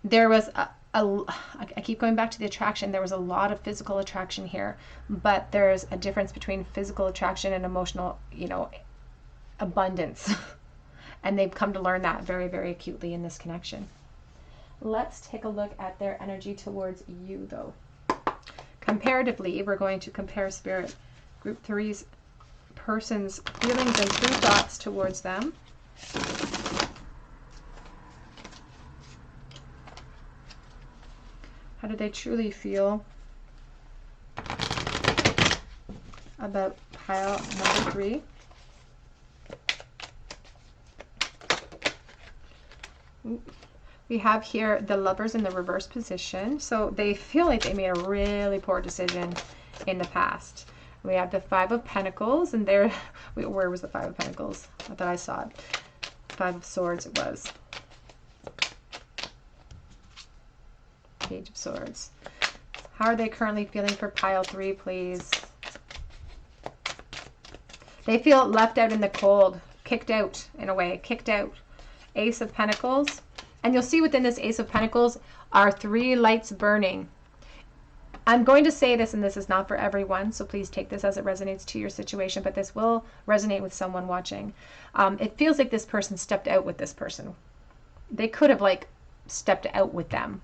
There was I keep going back to the attraction. There was a lot of physical attraction here, but there's a difference between physical attraction and emotional, abundance. And they've come to learn that very, very acutely in this connection. Let's take a look at their energy towards you, though. Comparatively, we're going to compare Spirit Group 3's person's feelings and true thoughts towards them. How do they truly feel about pile number 3? We have here the Lovers in the reverse position. So they feel like they made a really poor decision in the past. We have the Five of Pentacles, and where was the Five of Pentacles? I thought I saw it. Five of Swords it was. Page of Swords. How are they currently feeling for pile 3, please? They feel left out in the cold, kicked out in a way, kicked out. Ace of Pentacles. And you'll see within this Ace of Pentacles are 3 lights burning. I'm going to say this, and this is not for everyone, so please take this as it resonates to your situation, but this will resonate with someone watching. It feels like this person stepped out with this person. They could have stepped out with them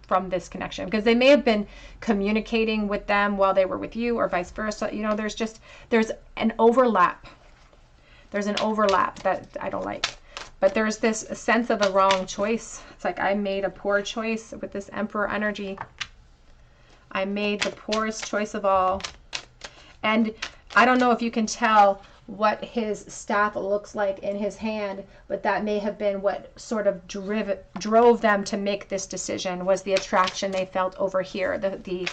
from this connection, because they may have been communicating with them while they were with you, or vice versa. There's an overlap. There's an overlap that I don't like. But there's this sense of a wrong choice. It's like I made a poor choice with this Emperor energy. I made the poorest choice of all. And I don't know if you can tell what his staff looks like in his hand, but that may have been what sort of drove them to make this decision, was the attraction they felt over here, the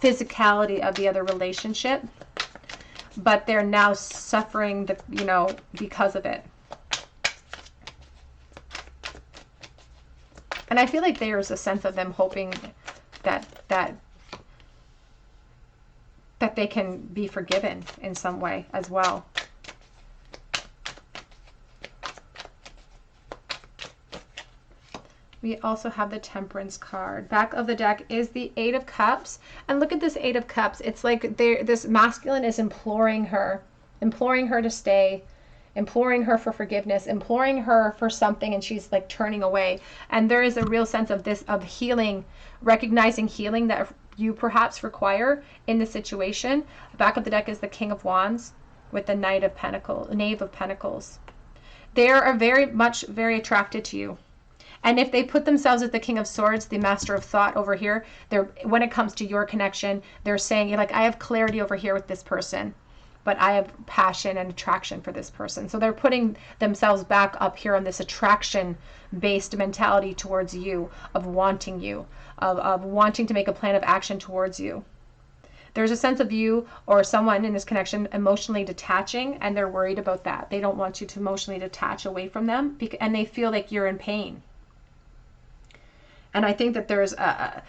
physicality of the other relationship. But they're now suffering because of it. And I feel like there's a sense of them hoping that they can be forgiven in some way as well. We also have the Temperance card. Back of the deck is the Eight of Cups. And look at this Eight of Cups. It's like this masculine is imploring her to stay, imploring her for forgiveness, imploring her for something, and she's turning away. And there is a real sense of healing, recognizing healing that you perhaps require in the situation. The back of the deck is the King of Wands with the Knave of Pentacles. They are very attracted to you. And if they put themselves as the King of Swords, the Master of Thought over here, when it comes to your connection, they're saying, I have clarity over here with this person, but I have passion and attraction for this person. So they're putting themselves back up here on this attraction-based mentality towards you, of wanting you, of wanting to make a plan of action towards you. There's a sense of you or someone in this connection emotionally detaching, and they're worried about that. They don't want you to emotionally detach away from them, and they feel like you're in pain. And I think that there's a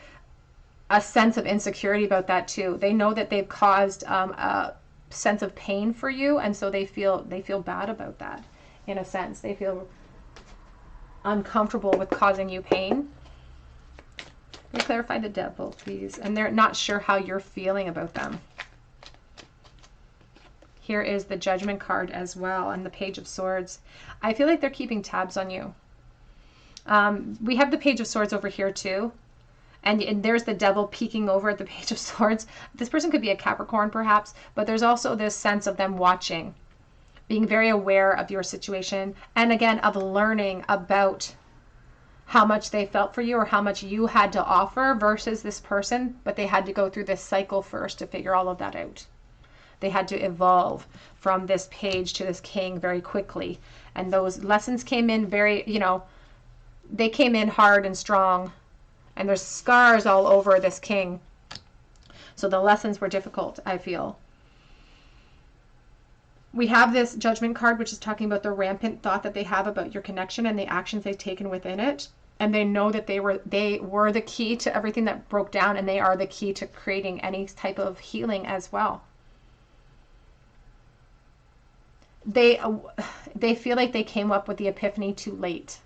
sense of insecurity about that too. They know that they've caused a sense of pain for you, and so they feel bad about that. In a sense, they feel uncomfortable with causing you pain. Can you clarify the Devil, please? And they're not sure how you're feeling about them. Here is the Judgment card as well, and the Page of Swords. I feel like they're keeping tabs on you. We have the Page of Swords over here too. And there's the Devil peeking over at the Page of Swords. This person could be a Capricorn perhaps, but there's also this sense of them watching being very aware of your situation, and again, of learning about how much they felt for you or how much you had to offer versus this person, but they had to go through this cycle first to figure all of that out. They had to evolve from this page to this king very quickly. And those lessons came in very, they came in hard and strong. And there's scars all over this king. So the lessons were difficult, I feel. We have this Judgment card, which is talking about the rampant thought that they have about your connection and the actions they've taken within it. And they know that they were the key to everything that broke down, and they are the key to creating any type of healing as well. They feel like they came up with the epiphany too late.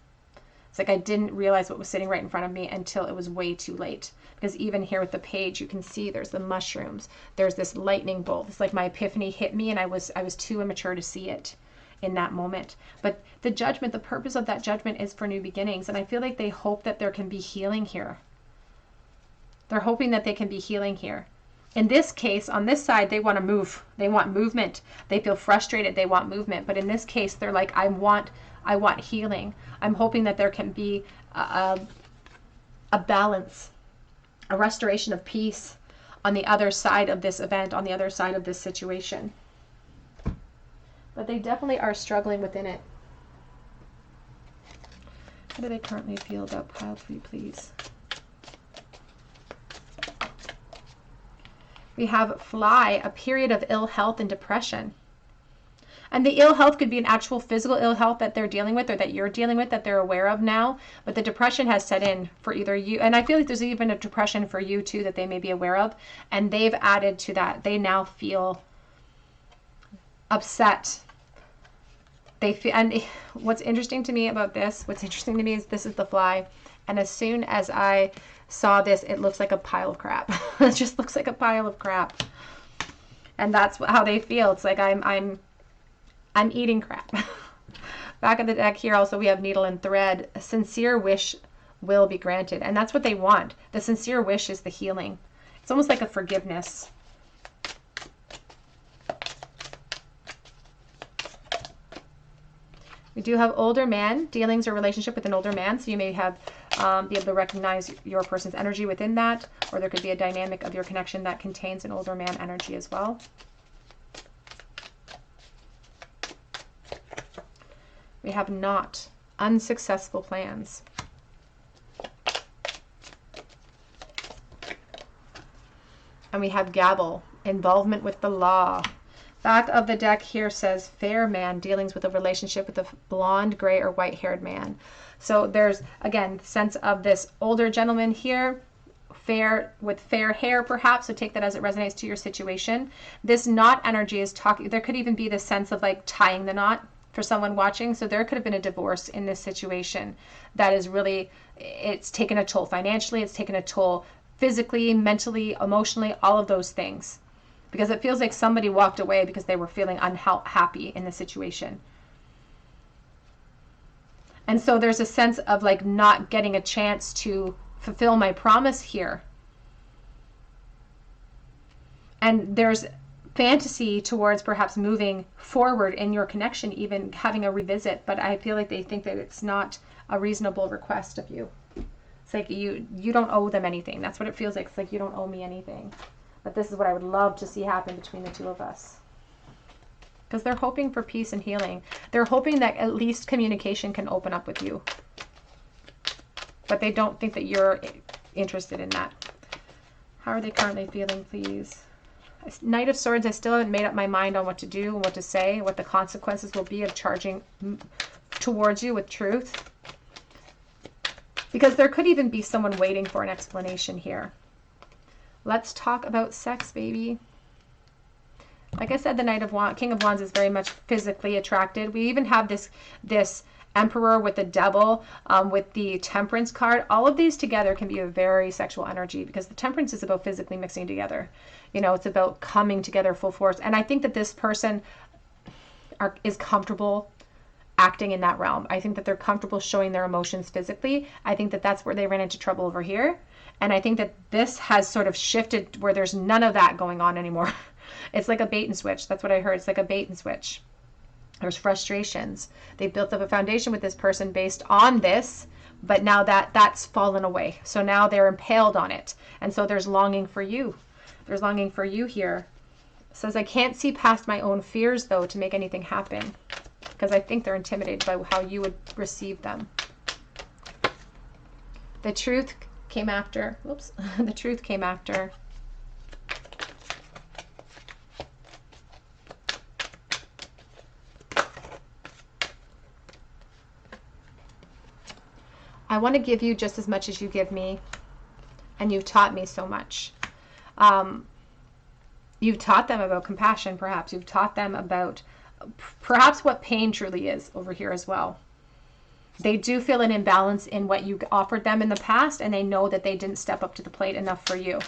It's like I didn't realize what was sitting right in front of me until it was way too late. Because even here with the page, you can see there's the mushrooms. There's this lightning bolt. It's like my epiphany hit me, and I was too immature to see it in that moment. But the judgment, the purpose of that judgment is for new beginnings. And I feel like they hope that there can be healing here. They're hoping that they can be healing here. In this case, on this side, they want to move. They want movement. They feel frustrated. They want movement. But in this case, they're like, I want healing. I'm hoping that there can be a balance, a restoration of peace on the other side of this event, on the other side of this situation. But they definitely are struggling within it. How do they currently feel about pile 3, please? We have fly, a period of ill health and depression. And the ill health could be an actual physical ill health that they're dealing with or that you're dealing with that they're aware of now. But the depression has set in for either you. And I feel like there's even a depression for you too that they may be aware of. And they've added to that. They now feel upset. They feel, and what's interesting to me about this, is this is the fly. And as soon as I saw this, it looks like a pile of crap. It just looks like a pile of crap. And that's how they feel. It's like I'm eating crap. Back of the deck here also we have needle and thread. A sincere wish will be granted. And that's what they want. The sincere wish is the healing. It's almost like a forgiveness. We do have older man, dealings or relationship with an older man. So you may have be able to recognize your person's energy within that, or there could be a dynamic of your connection that contains an older man energy as well. We have not, unsuccessful plans. And we have gabble, involvement with the law. Back of the deck here says fair man, dealings with a relationship with a blonde, gray, or white-haired man. So there's, again, sense of this older gentleman here, fair, with fair hair perhaps, so take that as it resonates to your situation. This knot energy is talking, there could even be this sense of like tying the knot for someone watching. So there could have been a divorce in this situation that is really, it's taken a toll financially, it's taken a toll physically, mentally, emotionally, all of those things. Because it feels like somebody walked away because they were feeling unhappy in the situation. And so there's a sense of like not getting a chance to fulfill my promise here. And there's fantasy towards perhaps moving forward in your connection, even having a revisit. But I feel like they think that it's not a reasonable request of you. It's like you don't owe them anything. That's what it feels like. It's like you don't owe me anything. But this is what I would love to see happen between the two of us. Because they're hoping for peace and healing. They're hoping that at least communication can open up with you. But they don't think that you're interested in that. How are they currently feeling, please? Knight of Swords, I still haven't made up my mind on what to do and what to say, what the consequences will be of charging towards you with truth. Because there could even be someone waiting for an explanation here. Let's talk about sex, baby. Like I said, the Knight of Wands, King of Wands is very much physically attracted. We even have this Emperor with the Devil, with the Temperance card. All of these together can be a very sexual energy because the Temperance is about physically mixing together. You know, it's about coming together full force. And I think that this person is comfortable acting in that realm. I think that they're comfortable showing their emotions physically. I think that that's where they ran into trouble over here. And I think that this has sort of shifted where there's none of that going on anymore. It's like a bait and switch. That's what I heard. It's like a bait and switch. There's frustrations. They built up a foundation with this person based on this, but now that's fallen away. So now they're impaled on it. And so there's longing for you. There's longing for you here. It says, I can't see past my own fears, though, to make anything happen, because I think they're intimidated by how you would receive them. The truth came after. Whoops. The truth came after. I want to give you just as much as you give me, and you've taught me so much. You've taught them about compassion, perhaps. You've taught them about perhaps what pain truly is over here as well. They do feel an imbalance in what you offered them in the past, and they know that they didn't step up to the plate enough for you.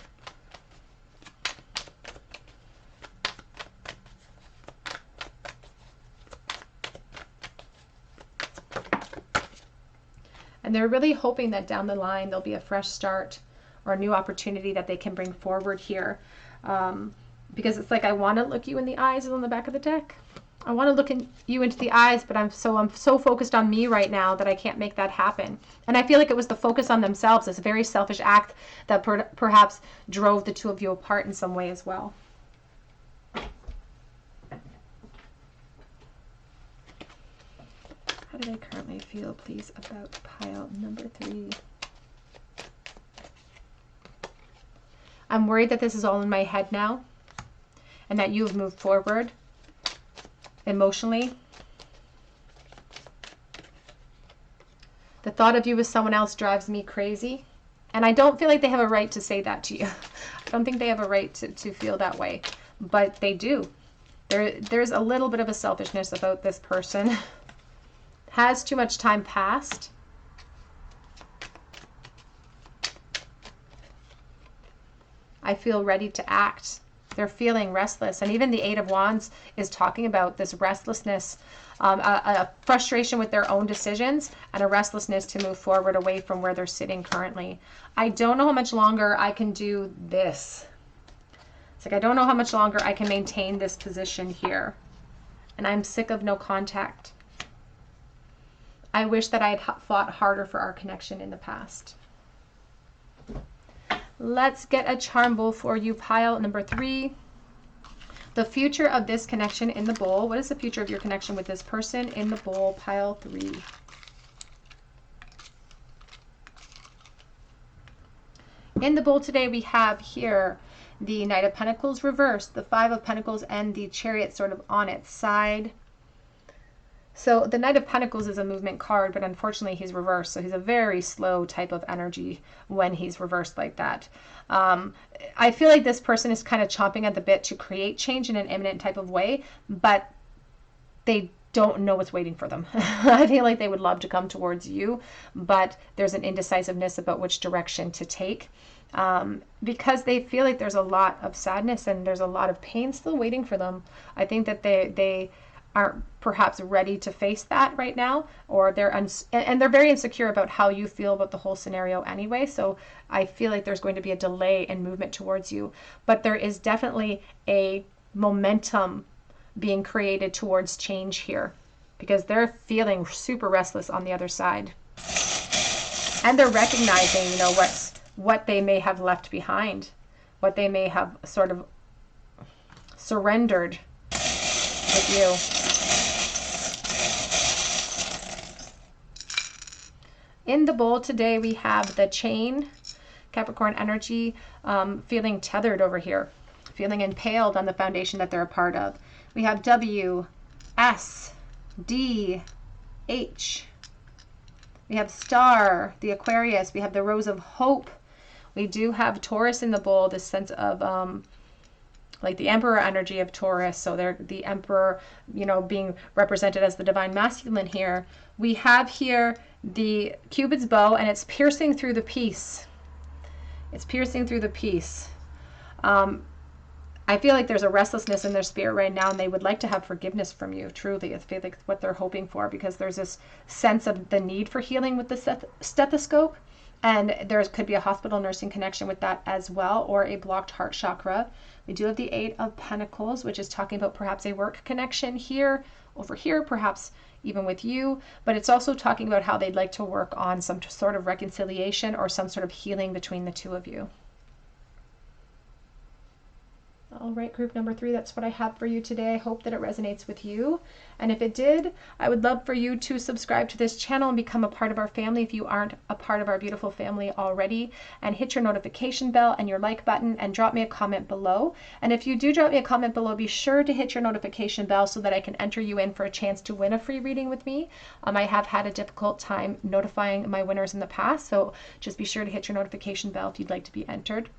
And they're really hoping that down the line there'll be a fresh start or a new opportunity that they can bring forward here. Because it's like, I want to look you in the eyes on the back of the deck. I want to look you into the eyes, but I'm so focused on me right now that I can't make that happen. And I feel like it was the focus on themselves, this very selfish act that perhaps drove the two of you apart in some way as well. How do they currently feel, please, about pile number 3? I'm worried that this is all in my head now, and that you've moved forward emotionally. The thought of you with someone else drives me crazy, and I don't feel like they have a right to say that to you. I don't think they have a right to feel that way, but they do. There's a little bit of a selfishness about this person. Has too much time passed. I feel ready to act. They're feeling restless. And even the Eight of Wands is talking about this restlessness, a frustration with their own decisions, and a restlessness to move forward away from where they're sitting currently. I don't know how much longer I can do this. It's like, I don't know how much longer I can maintain this position here. And I'm sick of no contact. I wish that I had fought harder for our connection in the past. Let's get a charm bowl for you, pile number 3. The future of this connection in the bowl. What is the future of your connection with this person in the bowl, pile 3? In the bowl today, we have here the Knight of Pentacles reversed, the Five of Pentacles, and the Chariot sort of on its side. So the Knight of Pentacles is a movement card, but unfortunately he's reversed. So he's a very slow type of energy when he's reversed like that. I feel like this person is kind of chomping at the bit to create change in an imminent type of way, but they don't know what's waiting for them. I feel like they would love to come towards you, but there's an indecisiveness about which direction to take, because they feel like there's a lot of sadness and there's a lot of pain still waiting for them. I think that they aren't perhaps ready to face that right now, or they're very insecure about how you feel about the whole scenario anyway. So I feel like there's going to be a delay in movement towards you, but there is definitely a momentum being created towards change here, because they're feeling super restless on the other side, and they're recognizing, you know, what they may have left behind, what they may have sort of surrendered with you. In the bowl today, we have the chain, Capricorn energy, feeling tethered over here, feeling impaled on the foundation that they're a part of. We have W, S, D, H. We have Star, the Aquarius. We have the Rose of Hope. We do have Taurus in the bowl, this sense of like the Emperor energy of Taurus. So they're the Emperor, you know, being represented as the divine masculine here. We have here the Cupid's bow, and it's piercing through the peace. It's piercing through the peace. I feel like there's a restlessness in their spirit right now, and they would like to have forgiveness from you, truly. I feel like what they're hoping for, because there's this sense of the need for healing with the stethoscope, And there could be a hospital nursing connection with that as well, or a blocked heart chakra. We do have the Eight of Pentacles, which is talking about perhaps a work connection here, over here, perhaps even with you, but it's also talking about how they'd like to work on some sort of reconciliation or some sort of healing between the two of you. All right, group number 3, that's what I have for you today. I hope that it resonates with you. And if it did, I would love for you to subscribe to this channel and become a part of our family if you aren't a part of our beautiful family already. And hit your notification bell and your like button and drop me a comment below. And if you do drop me a comment below, be sure to hit your notification bell so that I can enter you in for a chance to win a free reading with me. I have had a difficult time notifying my winners in the past, so just be sure to hit your notification bell if you'd like to be entered.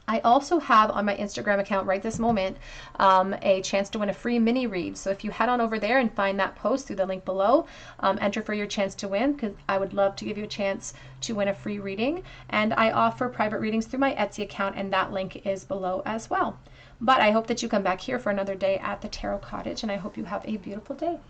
I also have on my Instagram account right this moment a chance to win a free mini read. So if you head on over there and find that post through the link below, enter for your chance to win, because I would love to give you a chance to win a free reading. And I offer private readings through my Etsy account, and that link is below as well. But I hope that you come back here for another day at the Tarot Cottage, and I hope you have a beautiful day.